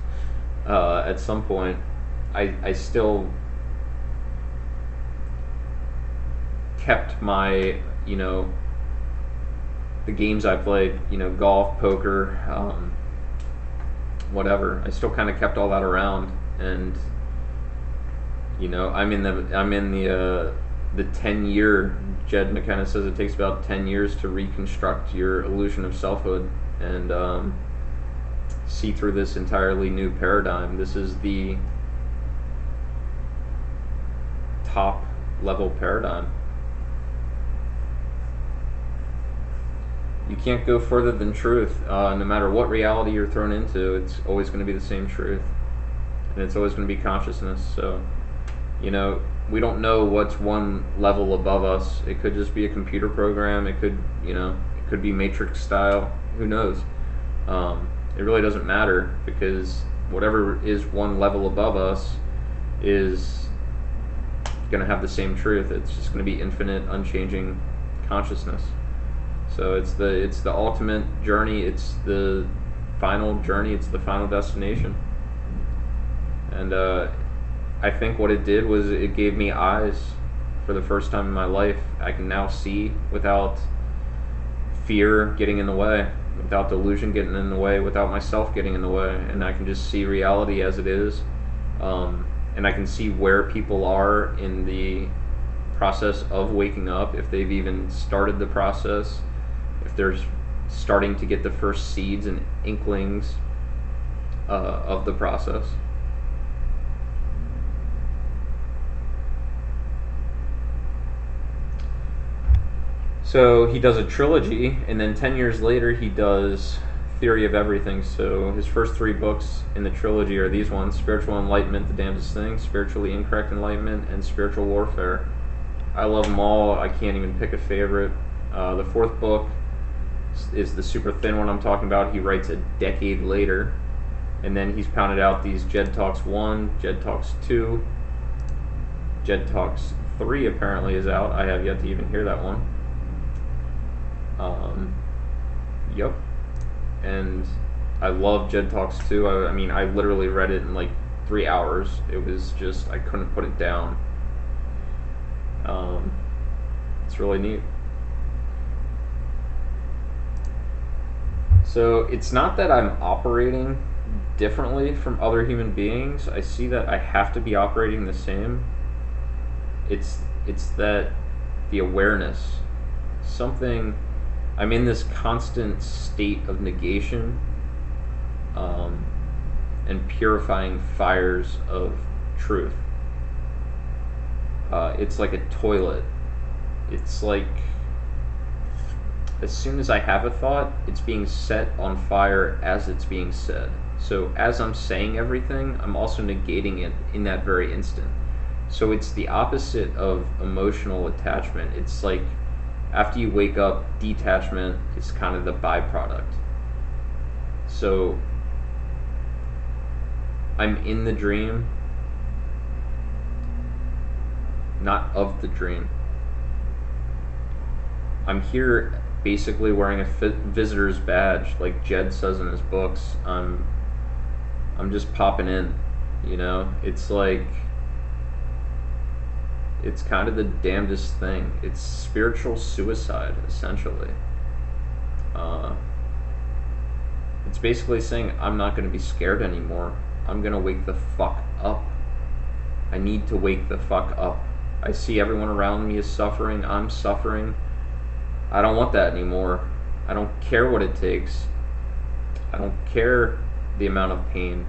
at some point I still kept my, the games I played, golf, poker, whatever. I still kind of kept all that around, and I'm in the 10-year. Jed McKenna says it takes about 10 years to reconstruct your illusion of selfhood, and see through this entirely new paradigm. This is the top level paradigm. You can't go further than truth. No matter what reality you're thrown into, it's always going to be the same truth. And it's always going to be consciousness. So, you know, we don't know what's one level above us. It could just be a computer program. It could, you know, it could be Matrix style. Who knows? It really doesn't matter, because whatever is one level above us is going to have the same truth. It's just going to be infinite, unchanging consciousness. So it's the ultimate journey. It's the final journey. It's the final destination. And I think what it did was it gave me eyes for the first time in my life. I can now see without fear getting in the way, without delusion getting in the way, without myself getting in the way, and I can just see reality as it is. And I can see where people are in the process of waking up, if they've even started the process, if they're starting to get the first seeds and inklings of the process. So he does a trilogy, and then 10 years later he does Theory of Everything. So his first 3 books in the trilogy are these ones: Spiritual Enlightenment, The Damnedest Thing, Spiritually Incorrect Enlightenment, and Spiritual Warfare. I love them all. I can't even pick a favorite. The 4th book is the super thin one I'm talking about. He writes a decade later, and then he's pounded out these Jed Talks 1, Jed Talks 2, Jed Talks 3 apparently is out. I have yet to even hear that one. Yep. And I love Jed Talks 2. I mean, I literally read it in like 3 hours. It was just, I couldn't put it down. It's really neat. So it's not that I'm operating differently from other human beings. I see that I have to be operating the same. It's that the awareness, something, I'm in this constant state of negation and purifying fires of truth. It's like a toilet. It's like, as soon as I have a thought, it's being set on fire as it's being said. So as I'm saying everything, I'm also negating it in that very instant. So it's the opposite of emotional attachment. It's like, after you wake up, detachment is kind of the byproduct. So I'm in the dream, not of the dream. I'm here basically wearing a visitor's badge, like Jed says in his books. I'm just popping in, you know? It's like, it's kind of the damnedest thing. It's spiritual suicide, essentially. It's basically saying, I'm not going to be scared anymore. I'm going to wake the fuck up. I need to wake the fuck up. I see everyone around me is suffering. I'm suffering. I don't want that anymore. I don't care what it takes. I don't care the amount of pain.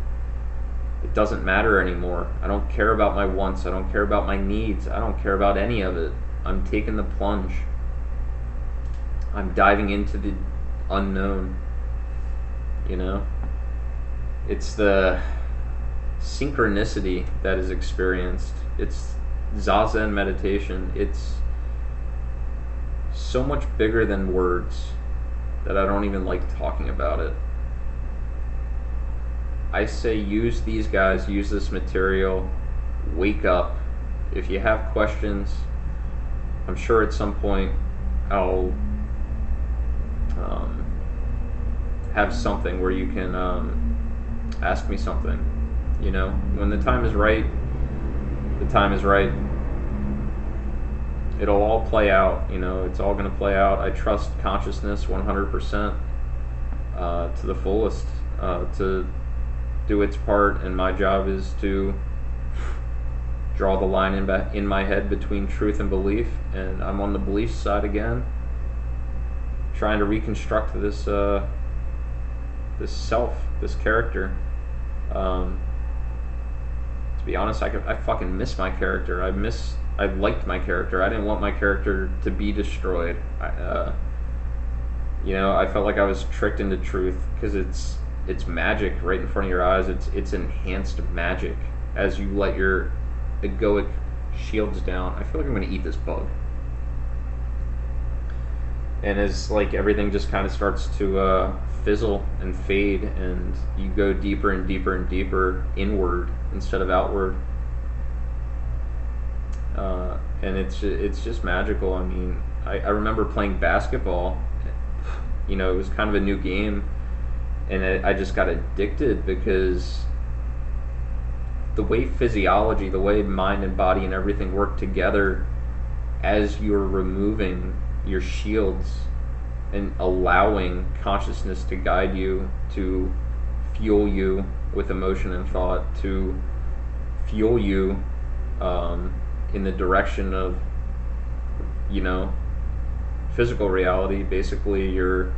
It doesn't matter anymore. I don't care about my wants. I don't care about my needs. I don't care about any of it. I'm taking the plunge. I'm diving into the unknown. You know? It's the synchronicity that is experienced. It's Zazen meditation. It's so much bigger than words that I don't even like talking about it. I say use these guys, use this material, wake up. If you have questions, I'm sure at some point I'll have something where you can ask me something. You know, when the time is right, the time is right. It'll all play out, you know, it's all going to play out. I trust consciousness 100% to the fullest, to do its part, and my job is to draw the line in my head between truth and belief, and I'm on the belief side again, trying to reconstruct this this self, this character. Um, to be honest, I fucking miss my character. I liked my character. I didn't want my character to be destroyed. I felt like I was tricked into truth because it's magic right in front of your eyes. It's enhanced magic as you let your egoic shields down. I feel like I'm gonna eat this bug. And as like everything just kind of starts to fizzle and fade, and you go deeper and deeper and deeper inward instead of outward, and it's just magical. I mean, I remember playing basketball. It was kind of a new game, and I just got addicted because the way physiology, the way mind and body and everything work together as you're removing your shields and allowing consciousness to guide you, to fuel you with emotion and thought, to fuel you in the direction of physical reality. Basically your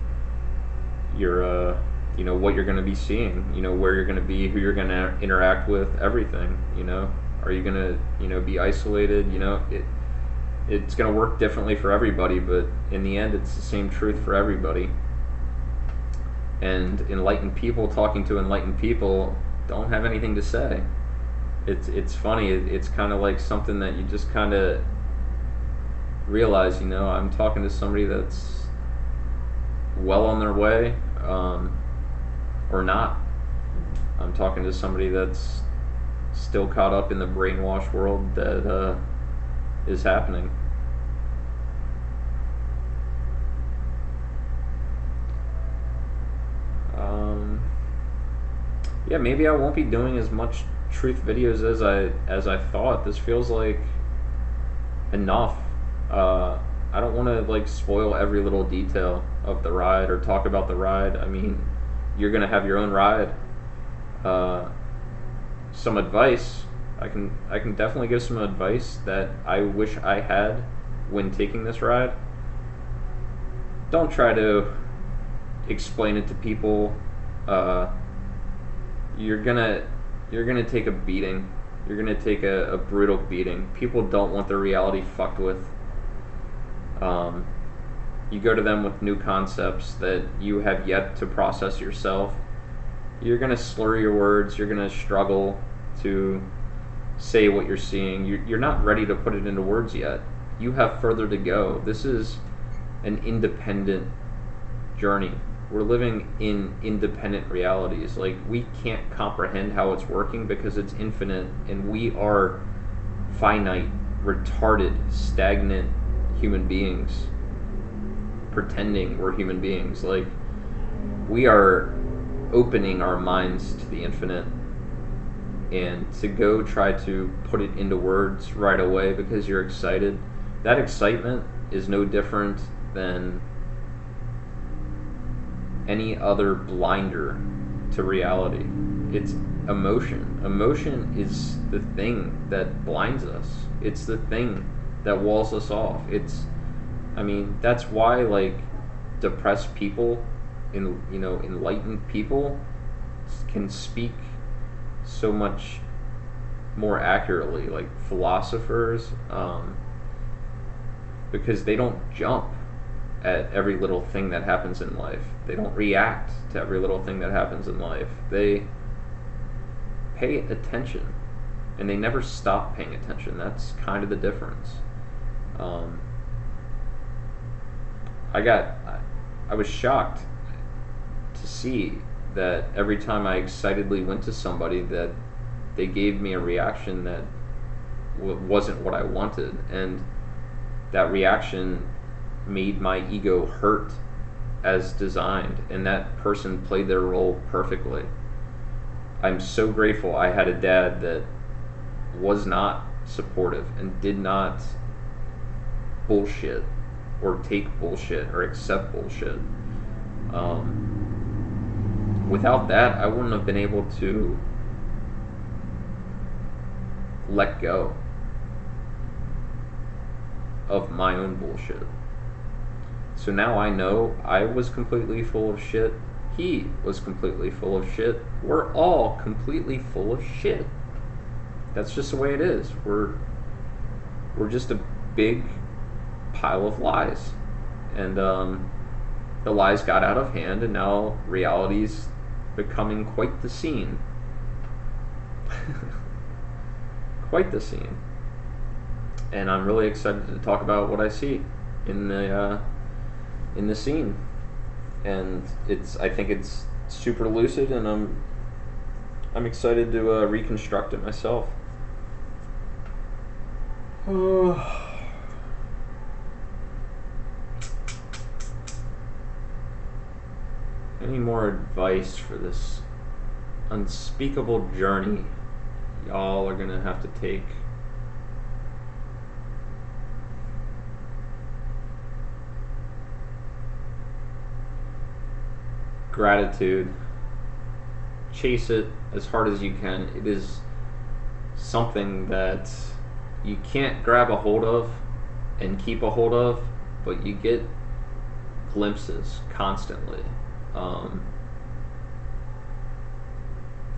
what you're going to be seeing, where you're going to be, who you're going to interact with, everything. Are you going to be isolated? It's going to work differently for everybody, but in the end it's the same truth for everybody. And enlightened people talking to enlightened people don't have anything to say. It's funny. It's kind of like something that you just kind of realize, I'm talking to somebody that's well on their way, or not. I'm talking to somebody that's still caught up in the brainwash world that is happening. Yeah, maybe I won't be doing as much truth videos as I thought. This feels like enough. I don't want to spoil every little detail of the ride or talk about the ride. I mean, you're gonna have your own ride. Some advice. I can definitely give some advice that I wish I had when taking this ride. Don't try to explain it to people. You're gonna take a beating. You're gonna take a brutal beating. People don't want their reality fucked with. You go to them with new concepts that you have yet to process yourself. You're gonna slur your words. You're gonna struggle to say what you're seeing. You're not ready to put it into words yet. You have further to go. This is an independent journey. We're living in independent realities. We can't comprehend how it's working because it's infinite, and we are finite, retarded, stagnant human beings pretending we're human beings. We are opening our minds to the infinite, and to go try to put it into words right away because you're excited, that excitement is no different than any other blinder to reality. It's emotion. Emotion is the thing that blinds us. It's the thing that walls us off. That's why depressed people, enlightened people can speak so much more accurately, philosophers, because they don't jump at every little thing that happens in life. They don't react to every little thing that happens in life. They pay attention, and they never stop paying attention. That's kind of the difference. I was shocked to see that every time I excitedly went to somebody, that they gave me a reaction that wasn't what I wanted, and that reaction made my ego hurt as designed, and that person played their role perfectly. I'm so grateful I had a dad that was not supportive and did not bullshit or take bullshit or accept bullshit. Without that, I wouldn't have been able to let go of my own bullshit. So now I know I was completely full of shit, He was completely full of shit. We're all completely full of shit. That's just the way it is. We're just a big pile of lies. And the lies got out of hand, and now reality's becoming quite the scene. Quite the scene. And I'm really excited to talk about what I see in the scene. And I think it's super lucid, and I'm excited to reconstruct it myself. Any more advice for this unspeakable journey y'all are gonna have to take? Gratitude. Chase it as hard as you can. It is something that you can't grab a hold of and keep a hold of, but you get glimpses constantly.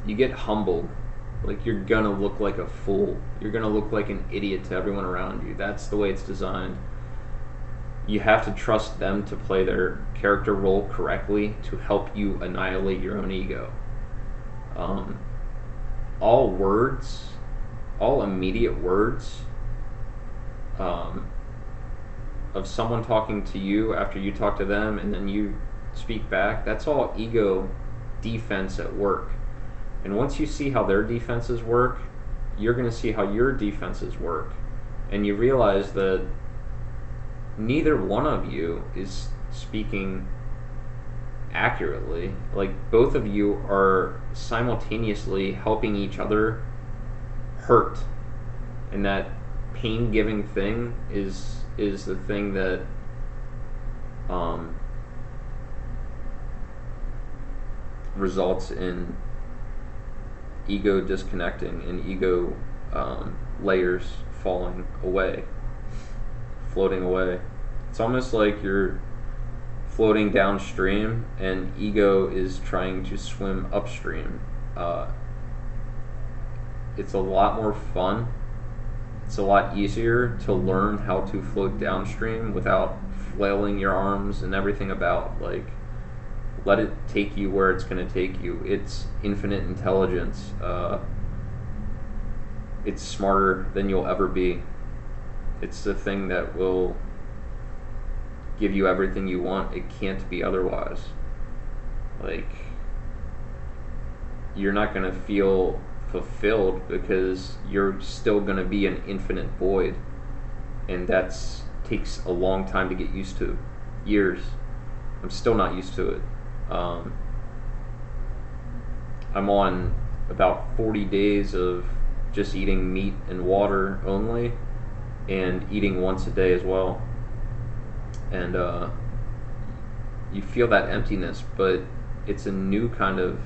You get humbled. Like, you're gonna look like a fool. You're gonna look like an idiot to everyone around you. That's the way it's designed. You have to trust them to play their character role correctly to help you annihilate your own ego. All words, all immediate words of someone talking to you after you talk to them and then you speak back, that's all ego defense at work. And once you see how their defenses work, you're going to see how your defenses work. And you realize that neither one of you is speaking accurately. Like, both of you are simultaneously helping each other hurt. And that pain-giving thing is the thing that results in ego disconnecting and ego layers falling away, floating away. It's almost like you're floating downstream and ego is trying to swim upstream. It's a lot more fun. It's a lot easier to learn how to float downstream without flailing your arms and everything about. Like, let it take you where it's going to take you. It's infinite intelligence. It's smarter than you'll ever be. It's the thing that will give you everything you want. It can't be otherwise. Like, you're not going to feel fulfilled because you're still going to be an infinite void. And that takes a long time to get used to. Years. I'm still not used to it. I'm on about 40 days of just eating meat and water only, and eating once a day as well. And you feel that emptiness, but it's a new kind of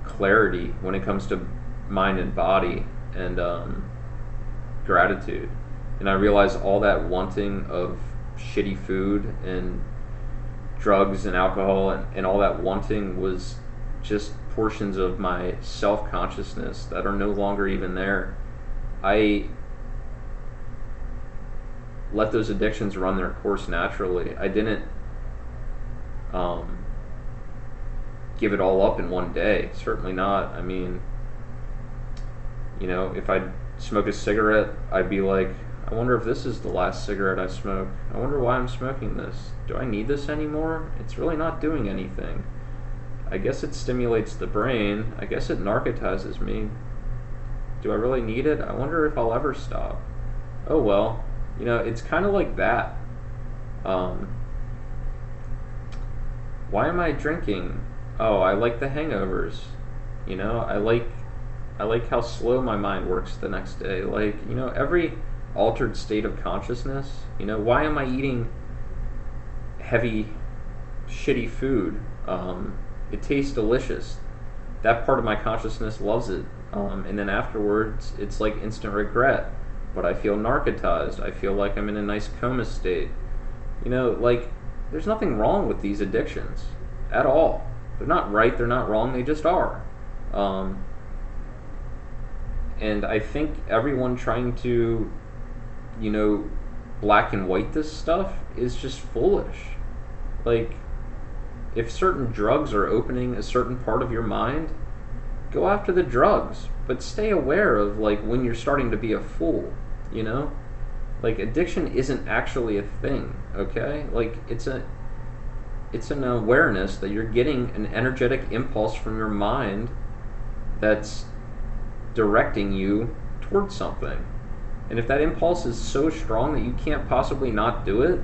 clarity when it comes to mind and body, and gratitude. And I realize all that wanting of shitty food and drugs and alcohol and all that wanting was just portions of my self-consciousness that are no longer even there. I let those addictions run their course naturally. I didn't give it all up in one day. Certainly not. I mean, you know, if I smoke a cigarette, I'd be like, I wonder if this is the last cigarette I smoke. I wonder why I'm smoking this. Do I need this anymore? It's really not doing anything. I guess it stimulates the brain. I guess it narcotizes me. Do I really need it? I wonder if I'll ever stop. Oh well. You know, it's kind of like that. Why am I drinking? Oh, I like the hangovers. You know, I like how slow my mind works the next day. Like, you know, every altered state of consciousness, you know, why am I eating heavy, shitty food? It tastes delicious. That part of my consciousness loves it. And then afterwards, it's like instant regret. But I feel narcotized. I feel like I'm in a nice coma state. You know, like, there's nothing wrong with these addictions. at all. They're not right, they're not wrong, they just are. And I think everyone trying to, black and white this stuff is just foolish. Like, if certain drugs are opening a certain part of your mind, go after the drugs, but stay aware of, like, when you're starting to be a fool, Like, addiction isn't actually a thing, okay? Like, it's an awareness that you're getting an energetic impulse from your mind that's directing you towards something. And if that impulse is so strong that you can't possibly not do it,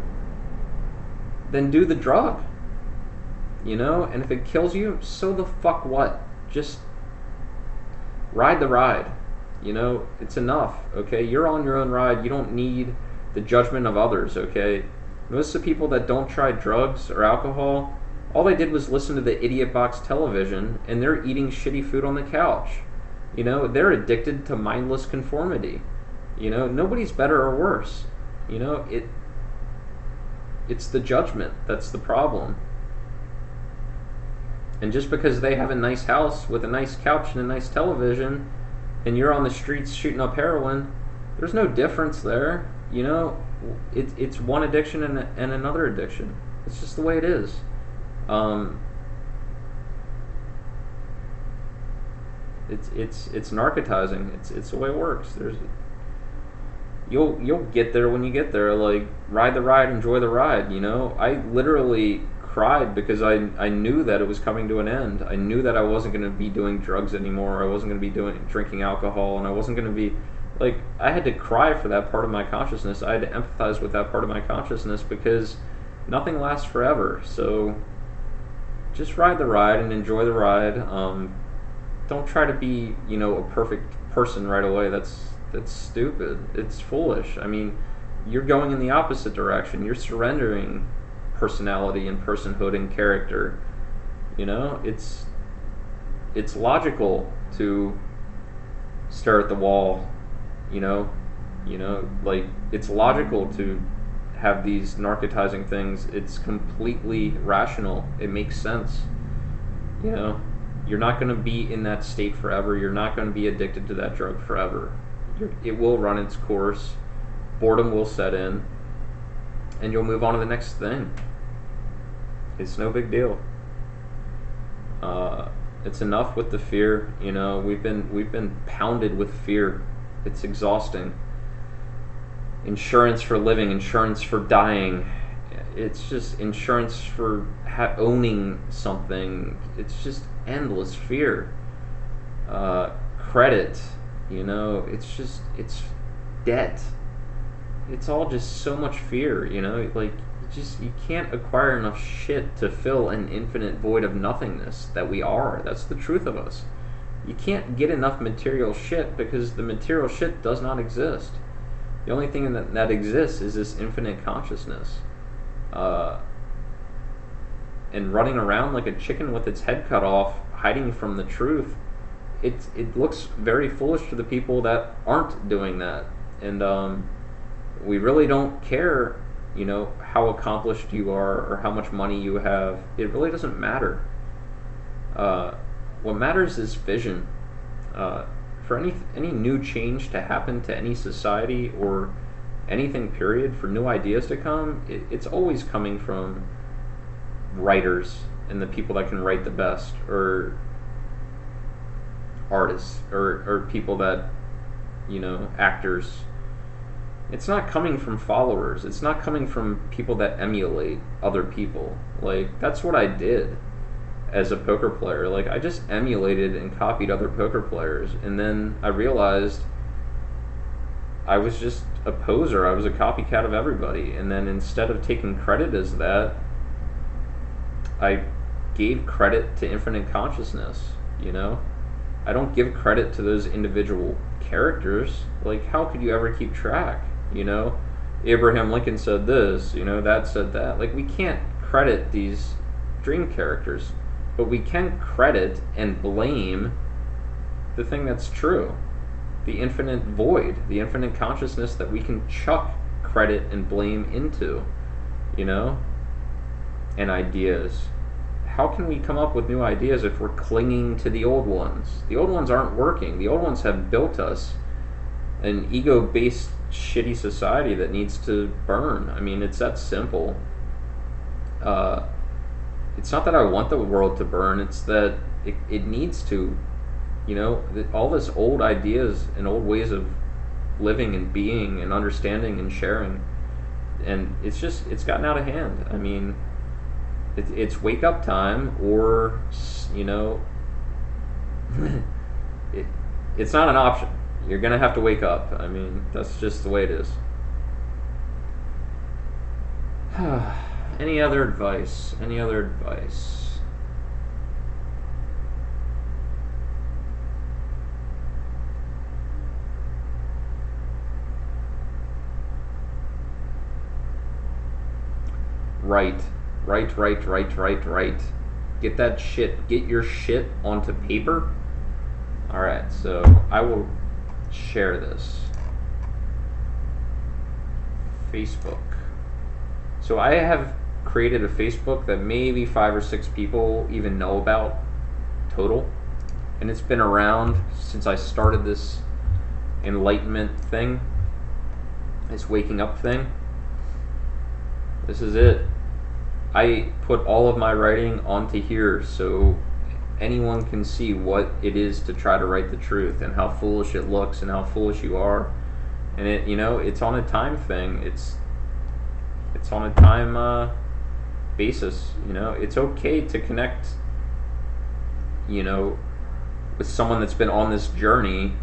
then do the drug. And if it kills you, so the fuck what? Just ride the ride. It's enough, okay? You're on your own ride. You don't need the judgment of others, okay? Most of the people that don't try drugs or alcohol, all they did was listen to the Idiot Box television, and they're eating shitty food on the couch. They're addicted to mindless conformity. Nobody's better or worse. It's the judgment that's the problem. And just because they have a nice house with a nice couch and a nice television, and you're on the streets shooting up heroin, there's no difference there. It's one addiction and another addiction. It's just the way it is. It's narcotizing. It's the way it works. You'll get there when you get there. Like, ride the ride, enjoy the ride. I literally cried because I knew that it was coming to an end. I knew that I wasn't going to be doing drugs anymore. I wasn't going to be drinking alcohol, and I wasn't going to be, like, I had to cry for that part of my consciousness. I had to empathize with that part of my consciousness because nothing lasts forever. So just ride the ride and enjoy the ride. Don't try to be, a perfect person right away. That's stupid. It's foolish. I mean, you're going in the opposite direction. You're surrendering personality and personhood and character. It's logical to stare at the wall. Like, it's logical to have these narcotizing things. It's completely rational. It makes sense. You're not going to be in that state forever. You're not going to be addicted to that drug forever. It will run its course. Boredom will set in, and you'll move on to the next thing. It's no big deal. It's enough with the fear. We've been pounded with fear. It's exhausting. Insurance for living, insurance for dying. It's just insurance for owning something. It's just endless fear. Credit, it's debt. It's all just so much fear, like, you can't acquire enough shit to fill an infinite void of nothingness that we are. That's the truth of us. You can't get enough material shit because the material shit does not exist. The only thing that exists is this infinite consciousness. And running around like a chicken with its head cut off, hiding from the truth, it looks very foolish to the people that aren't doing that. And we really don't care, how accomplished you are or how much money you have. It really doesn't matter. What matters is vision. For any new change to happen to any society or anything, period, for new ideas to come, it's always coming from writers and the people that can write the best, or artists, or people that, actors. It's not coming from followers. It's not coming from people that emulate other people. Like, that's what I did as a poker player. Like, I just emulated and copied other poker players, and then I realized I was just a poser. I was a copycat of everybody. And then instead of taking credit as that, I gave credit to infinite consciousness. I don't give credit to those individual characters. Like, how could you ever keep track? Abraham Lincoln said this, that said that. Like, we can't credit these dream characters, but we can credit and blame the thing that's true. The infinite void, the infinite consciousness that we can chuck credit and blame into, and ideas. how can we come up with new ideas if we're clinging to the old ones? The old ones aren't working. The old ones have built us an ego-based, shitty society that needs to burn. I mean, it's that simple. It's not that I want the world to burn, it's that it needs to. You know, all this old ideas and old ways of living and being and understanding and sharing, and it's gotten out of hand. I mean, it's wake up time, or, you know, it's not an option. You're gonna have to wake up. I mean, that's just the way it is. Any other advice? Any other advice? Right. Get that shit. Get your shit onto paper. Alright, so I will share this. Facebook. So I have created a Facebook that maybe 5 or 6 people even know about total. And it's been around since I started this enlightenment thing, this waking up thing. This is it. I put all of my writing onto here so anyone can see what it is to try to write the truth and how foolish it looks and how foolish you are. And it, you know, it's on a time thing. It's on a time basis. You know, it's okay to connect, you know, with someone that's been on this journey,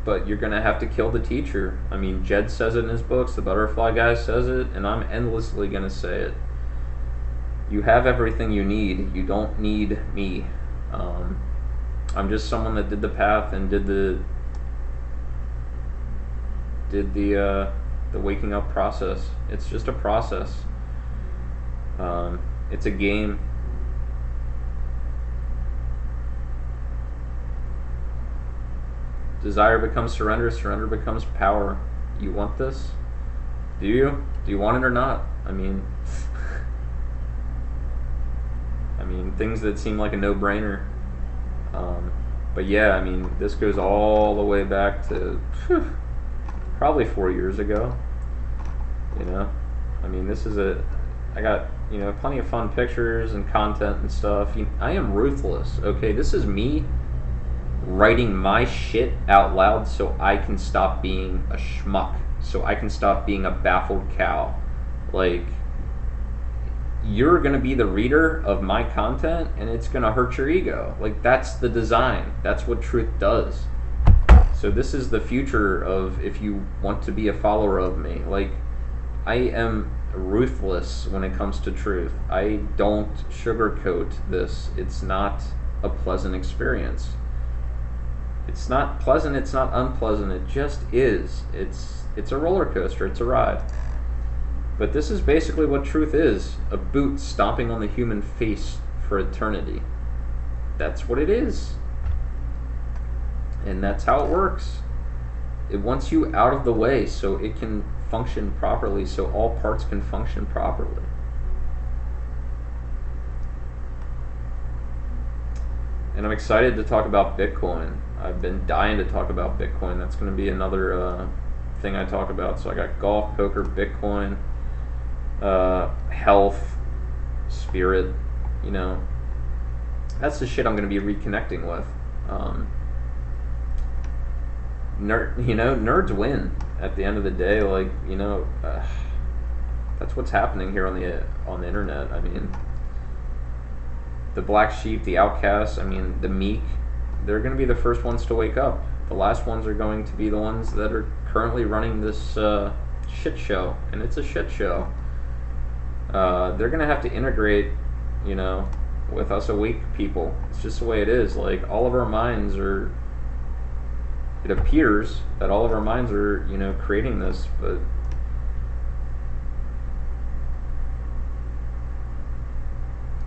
but you're gonna have to kill the teacher. I mean, Jed says it in his books, the Butterfly Guy says it, and I'm endlessly gonna say it. You have everything you need. You don't need me. I'm just someone that did the path and did the waking up process. It's just a process. It's a game. Desire becomes surrender. Surrender becomes power. You want this? Do you? Do you want it or not? I mean, things that seem like a no-brainer. But yeah, I mean, this goes all the way back to probably 4 years ago. You know, I mean, I got, you know, plenty of fun pictures and content and stuff. I am ruthless. Okay, this is me writing my shit out loud so I can stop being a schmuck, so I can stop being a baffled cow. Like, you're gonna be the reader of my content and it's gonna hurt your ego. Like, that's the design. That's what truth does. So this is the future of, if you want to be a follower of me. Like, I am ruthless when it comes to truth. I don't sugarcoat this. It's not a pleasant experience. It's not pleasant, it's not unpleasant, it just is. It's a roller coaster, it's a ride. But this is basically what truth is. A boot stomping on the human face for eternity. That's what it is. And that's how it works. It wants you out of the way so it can function properly, so all parts can function properly. And I'm excited to talk about Bitcoin. I've been dying to talk about Bitcoin. That's going to be another thing I talk about. So I got golf, poker, Bitcoin, health, spirit, you know. That's the shit I'm going to be reconnecting with. Nerds win at the end of the day. Like, you know, that's what's happening here on the internet. I mean, the black sheep, the outcasts, I mean, the meek, they're going to be the first ones to wake up. The last ones are going to be the ones that are currently running this shit show, and it's a shit show. They're going to have to integrate, you know, with us awake people. It's just the way it is. Like, all of our minds are, it appears that all of our minds are, you know, creating this, but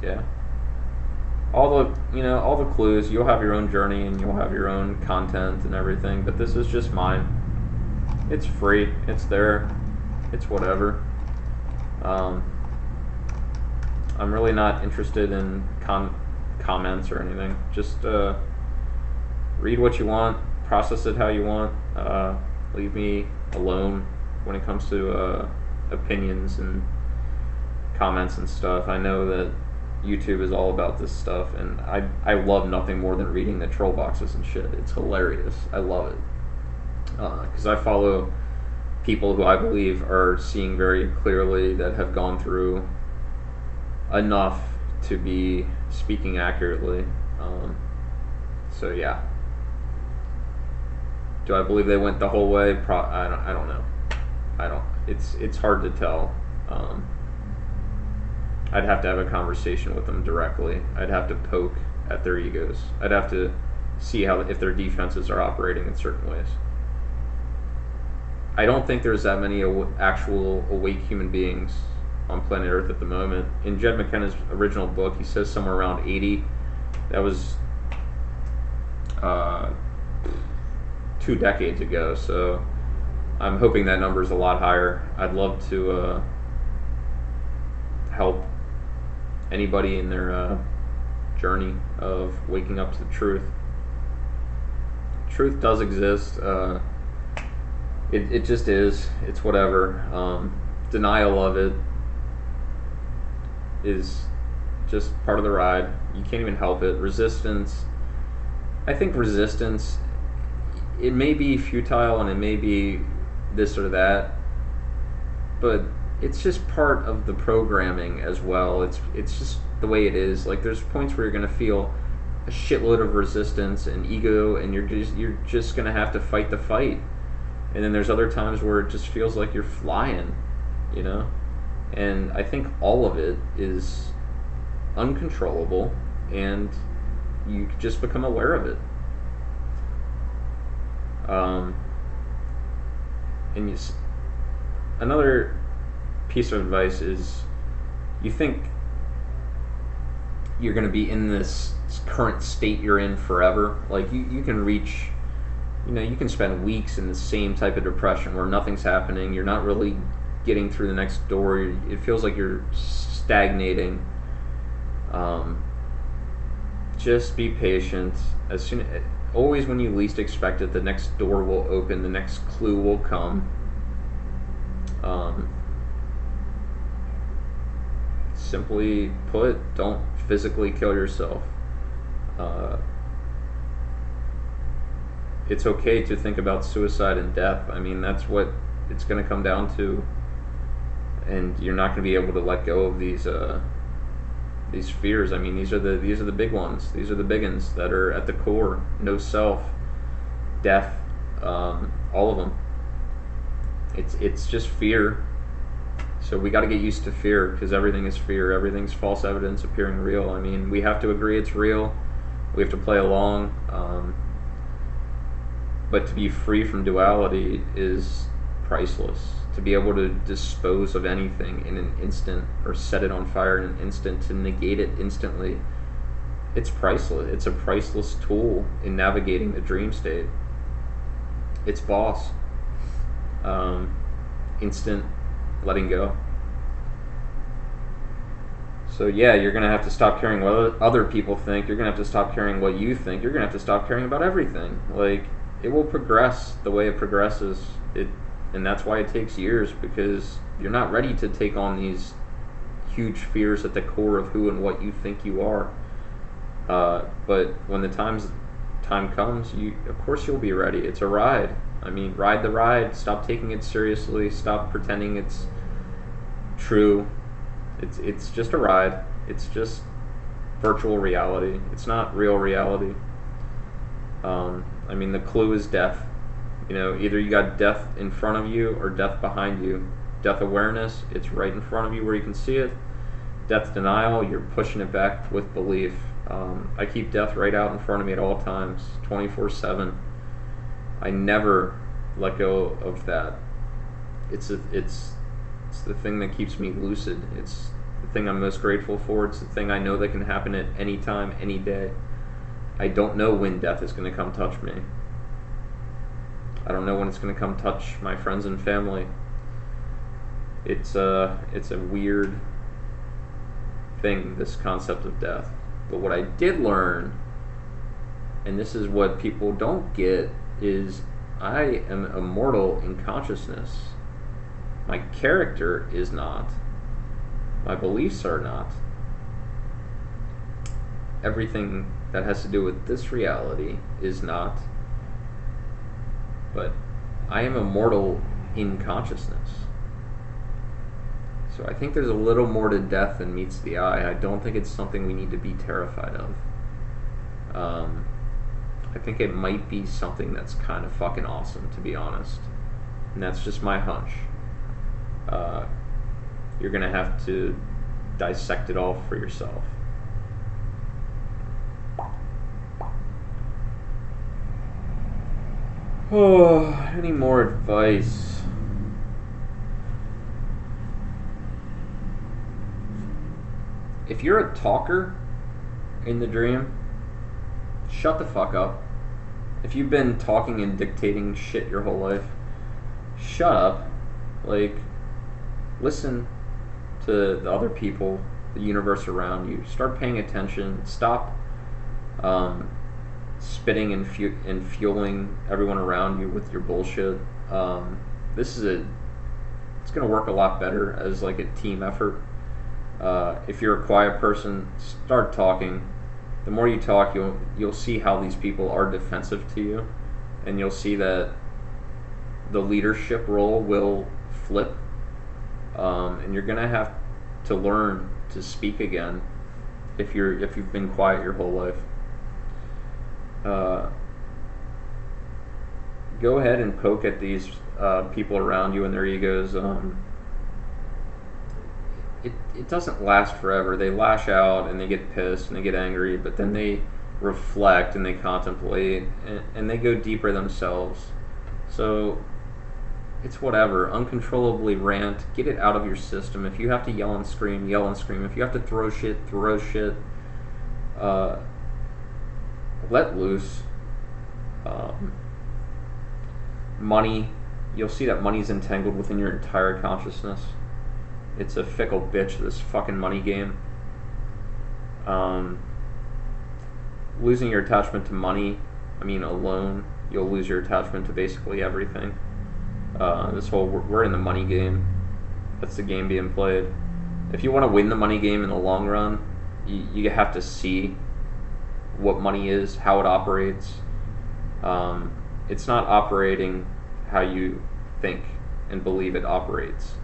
yeah. All the clues, you'll have your own journey and you'll have your own content and everything, but this is just mine. It's free, it's there, it's whatever. I'm I'm really not interested in comments or anything. Just read what you want, process it how you want. Leave me alone when it comes to opinions and comments and stuff. I know that YouTube is all about this stuff, and I love nothing more than reading the troll boxes and shit. It's hilarious. I love it. Because I follow people who I believe are seeing very clearly, that have gone through enough to be speaking accurately. So yeah. Do I believe they went the whole way? I don't know. It's hard to tell. I'd have to have a conversation with them directly. I'd have to poke at their egos. I'd have to see if their defenses are operating in certain ways. I don't think there's that many actual awake human beings on planet Earth at the moment. In Jed McKenna's original book, he says somewhere around 80. That was 2 decades ago, so I'm hoping that number's a lot higher. I'd love to help anybody in their journey of waking up to the truth. Truth does exist. It just is. It's whatever. Denial of it is just part of the ride. You can't even help it. Resistance. I think resistance, it may be futile and it may be this or that, but it's just part of the programming as well. It's just the way it is. Like, there's points where you're going to feel a shitload of resistance and ego, and you're just going to have to fight the fight. And then there's other times where it just feels like you're flying, you know? And I think all of it is uncontrollable, and you just become aware of it. Another piece of advice is, you think you're going to be in this current state you're in forever. Like, you can reach, you can spend weeks in the same type of depression where nothing's happening. You're not really getting through the next door. It feels like you're stagnating. Just be patient. Always when you least expect it, the next door will open, the next clue will come. Simply put, don't physically kill yourself. It's okay to think about suicide and death. I mean, that's what it's going to come down to, and you're not going to be able to let go of these fears. I mean, these are the big ones. These are the big ones that are at the core. No self, death, all of them. It's just fear. So we got to get used to fear, because everything is fear. Everything's false evidence appearing real. I mean, we have to agree it's real. We have to play along. But to be free from duality is priceless. To be able to dispose of anything in an instant, or set it on fire in an instant, to negate it instantly, it's priceless. It's a priceless tool in navigating the dream state. It's boss. Instant letting go. So yeah, you're going to have to stop caring what other people think. You're going to have to stop caring what you think. You're going to have to stop caring about everything. Like, it will progress the way it progresses. And that's why it takes years, because you're not ready to take on these huge fears at the core of who and what you think you are. But when the time comes, of course you'll be ready. It's a ride. I mean, ride the ride. Stop taking it seriously. Stop pretending it's true. It's just a ride. It's just virtual reality. It's not real reality. I mean, the clue is death. Either you got death in front of you or death behind you. Death awareness, it's right in front of you where you can see it. Death denial, you're pushing it back with belief. I keep death right out in front of me at all times, 24/7. I never let go of that. It's the thing that keeps me lucid. It's the thing I'm most grateful for. It's the thing I know that can happen at any time, any day. I don't know when death is going to come touch me. I don't know when it's going to come touch my friends and family. It's a weird thing, this concept of death. But what I did learn, and this is what people don't get, is I am immortal in consciousness. My character is not. My beliefs are not. Everything that has to do with this reality is not. But I am immortal in consciousness. So I think there's a little more to death than meets the eye. I don't think it's something we need to be terrified of. I think it might be something that's kind of fucking awesome, to be honest. And that's just my hunch. You're gonna have to dissect it all for yourself. Oh, any more advice? If you're a talker in the dream, shut the fuck up. If you've been talking and dictating shit your whole life, shut up. Like, listen to the other people, the universe around you. Start paying attention. Stop spitting and fueling everyone around you with your bullshit. It's gonna work a lot better as like a team effort. If you're a quiet person, start talking. The more you talk, you'll see how these people are defensive to you, and you'll see that the leadership role will flip, and you're gonna have to learn to speak again if you've been quiet your whole life. Go ahead and poke at these people around you and their egos. It doesn't last forever. They lash out and they get pissed and they get angry, but then they reflect and they contemplate and they go deeper themselves. So it's whatever. Uncontrollably rant. Get it out of your system. If you have to yell and scream, yell and scream. If you have to throw shit, throw shit. Let loose. Money. You'll see that money's entangled within your entire consciousness. It's a fickle bitch, this fucking money game. Losing your attachment to money, alone, you'll lose your attachment to basically everything. We're in the money game. That's the game being played. If you want to win the money game in the long run, you have to see what money is, how it operates. It's not operating how you think and believe it operates.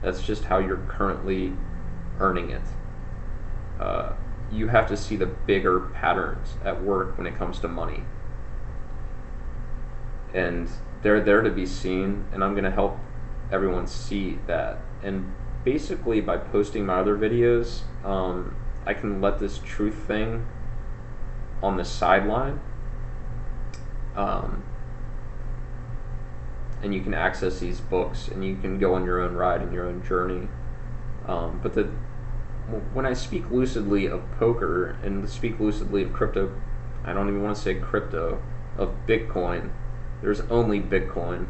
That's just how you're currently earning it. You have to see the bigger patterns at work when it comes to money. And they're there to be seen, and I'm going to help everyone see that. And basically, by posting my other videos, I can let this truth thing on the sideline. And you can access these books, and you can go on your own ride and your own journey. But when I speak lucidly of poker and speak lucidly of crypto, I don't even want to say crypto, of Bitcoin. There's only Bitcoin.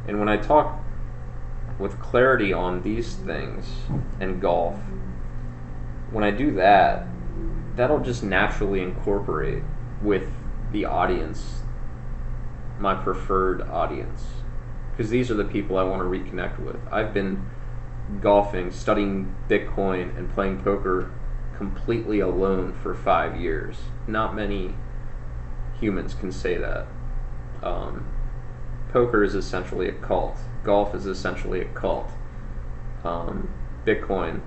And when I talk with clarity on these things and golf, when I do that, that'll just naturally incorporate with the audience, my preferred audience, because these are the people I want to reconnect with. I've been golfing, studying Bitcoin, and playing poker completely alone for 5 years. Not many humans can say that. Poker is essentially a cult. Golf is essentially a cult. Bitcoin,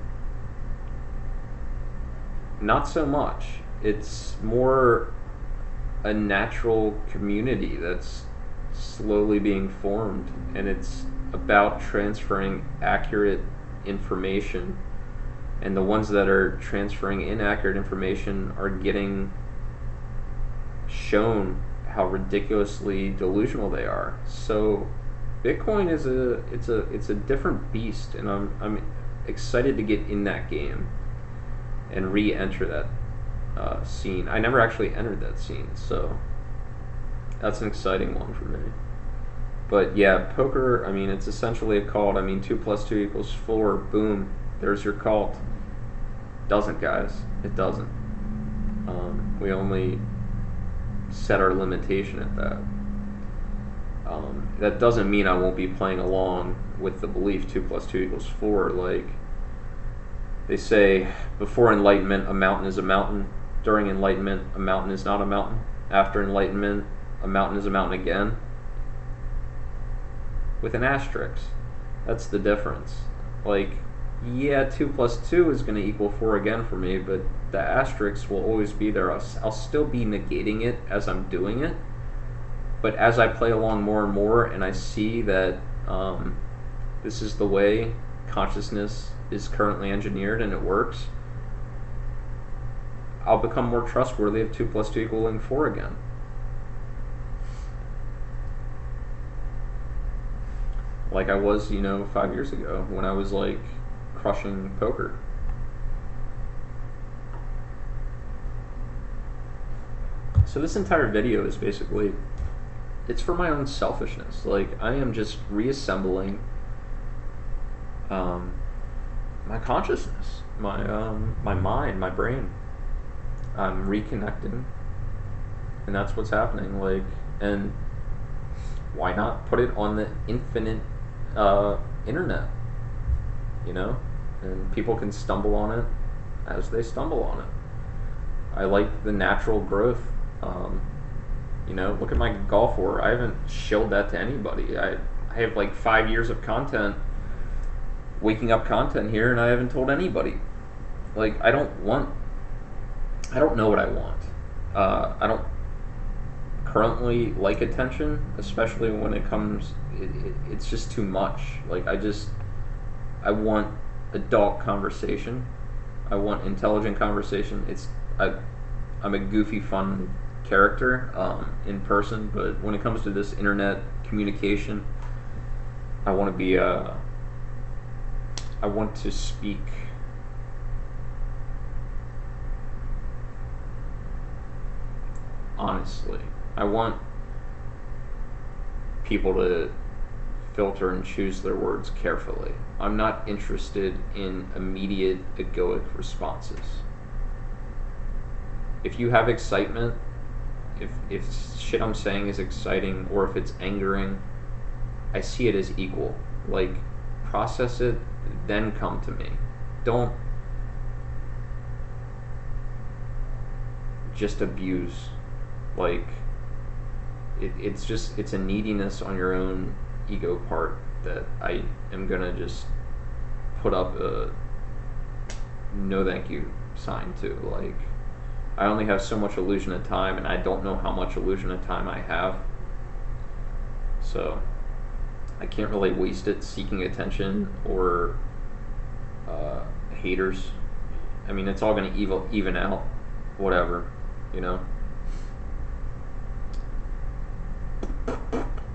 not so much. It's more a natural community that's slowly being formed, and it's about transferring accurate information, and the ones that are transferring inaccurate information are getting shown how ridiculously delusional they are. So Bitcoin is a different beast, and I'm excited to get in that game and re-enter that scene. I never actually entered that scene, so that's an exciting one for me. But yeah, poker, it's essentially a cult. 2 + 2 = 4. Boom, there's your cult. Doesn't, guys. It doesn't. We only set our limitation at that. That doesn't mean I won't be playing along with the belief 2 + 2 = 4. Like they say, before enlightenment, a mountain is a mountain. During enlightenment, a mountain is not a mountain. After enlightenment, a mountain is a mountain again. With an asterisk. That's the difference. Like, yeah, 2 + 2 is going to equal 4 again for me, but the asterisk will always be there. I'll still be negating it as I'm doing it. But as I play along more and more, and I see that this is the way consciousness is currently engineered and it works, I'll become more trustworthy of 2 + 2 = 4 again. Like I was, 5 years ago when I was like crushing poker. So this entire video is basically, it's for my own selfishness. Like, I am just reassembling my consciousness, my mind, my brain. I'm reconnecting, and that's what's happening. Like, and why not put it on the infinite internet? And people can stumble on it as they stumble on it. I like the natural growth. Look at my golf war. I haven't shilled that to anybody. I have like 5 years of content, waking up content here, and I haven't told anybody. Like, I don't know what I want. I don't currently like attention, especially when it comes, it's just too much. Like, I want adult conversation. I want intelligent conversation. I'm a goofy, fun character in person, but when it comes to this internet communication, I want to speak honestly. I want people to filter and choose their words carefully. I'm not interested in immediate egoic responses. If you have excitement, if shit I'm saying is exciting, or if it's angering, I see it as equal. Like, process it, then come to me. Don't just abuse. Like, it's a neediness on your own ego part that I am gonna just put up a no thank you sign to. Like, I only have so much illusion of time, and I don't know how much illusion of time I have. So I can't really waste it seeking attention or haters. I mean, it's all going to even out, whatever,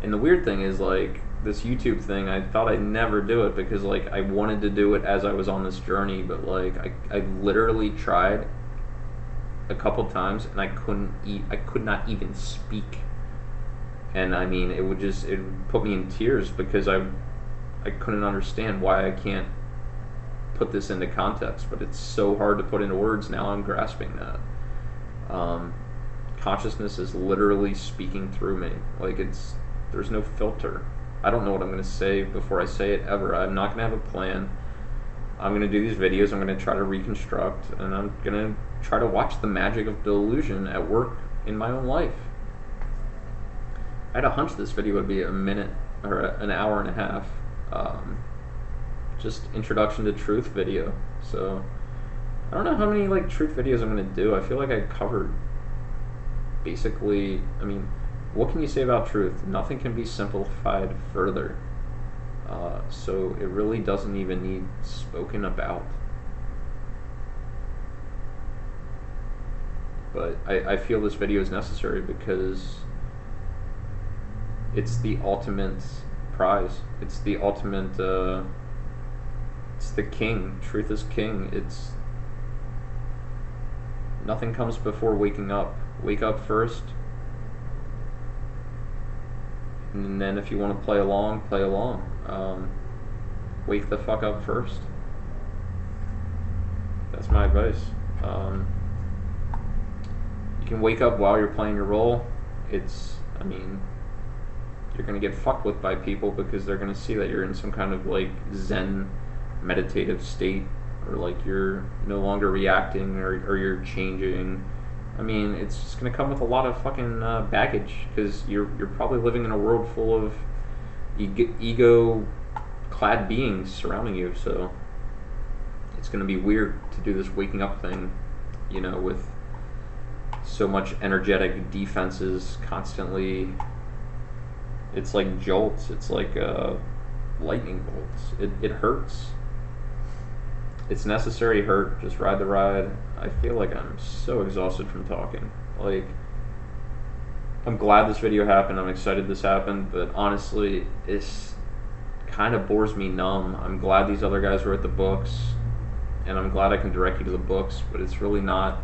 And the weird thing is, like, this YouTube thing, I thought I'd never do it because, like, I wanted to do it as I was on this journey, but, like, I literally tried a couple times, and I could not even speak. And I mean, it would put me in tears because I couldn't understand why I can't put this into context, but it's so hard to put into words. Now I'm grasping that. Consciousness is literally speaking through me. Like, there's no filter. I don't know what I'm going to say before I say it, ever. I'm not going to have a plan. I'm going to do these videos, I'm going to try to reconstruct, and I'm going to try to watch the magic of the illusion at work in my own life. I had a hunch this video would be a minute or an hour and a half. Just introduction to truth video. So I don't know how many like truth videos I'm going to do. I feel like I covered basically, I mean, what can you say about truth? Nothing can be simplified further. So it really doesn't even need spoken about. But I feel this video is necessary because it's the ultimate prize. It's the ultimate, it's the king. Truth is king. Nothing comes before waking up. Wake up first. And then if you want to play along, play along. Wake the fuck up first. That's my advice. You can wake up while you're playing your role. I mean, you're going to get fucked with by people because they're going to see that you're in some kind of like Zen meditative state, or like you're no longer reacting, or you're changing. I mean, it's just going to come with a lot of fucking baggage, because you're probably living in a world full of ego-clad beings surrounding you, so it's going to be weird to do this waking up thing, you know, with so much energetic defenses constantly. It's like jolts. It's like lightning bolts. It hurts. It's necessary hurt. Just ride the ride. I feel like I'm so exhausted from talking. Like, I'm glad this video happened. I'm excited this happened. But honestly, it's kind of bores me numb. I'm glad these other guys wrote the books, and I'm glad I can direct you to the books. But it's really not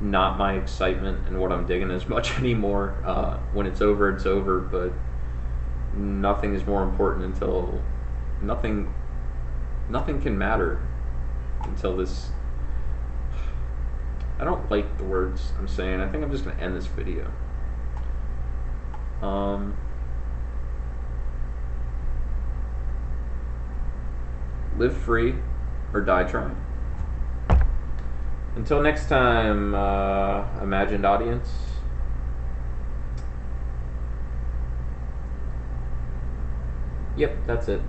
my excitement and what I'm digging as much anymore. When it's over, it's over, but nothing is more important until nothing can matter until this. I don't like the words I'm saying. I think I'm just gonna end this video. Live free or die trying. Until next time, imagined audience. Yep, that's it.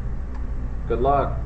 Good luck.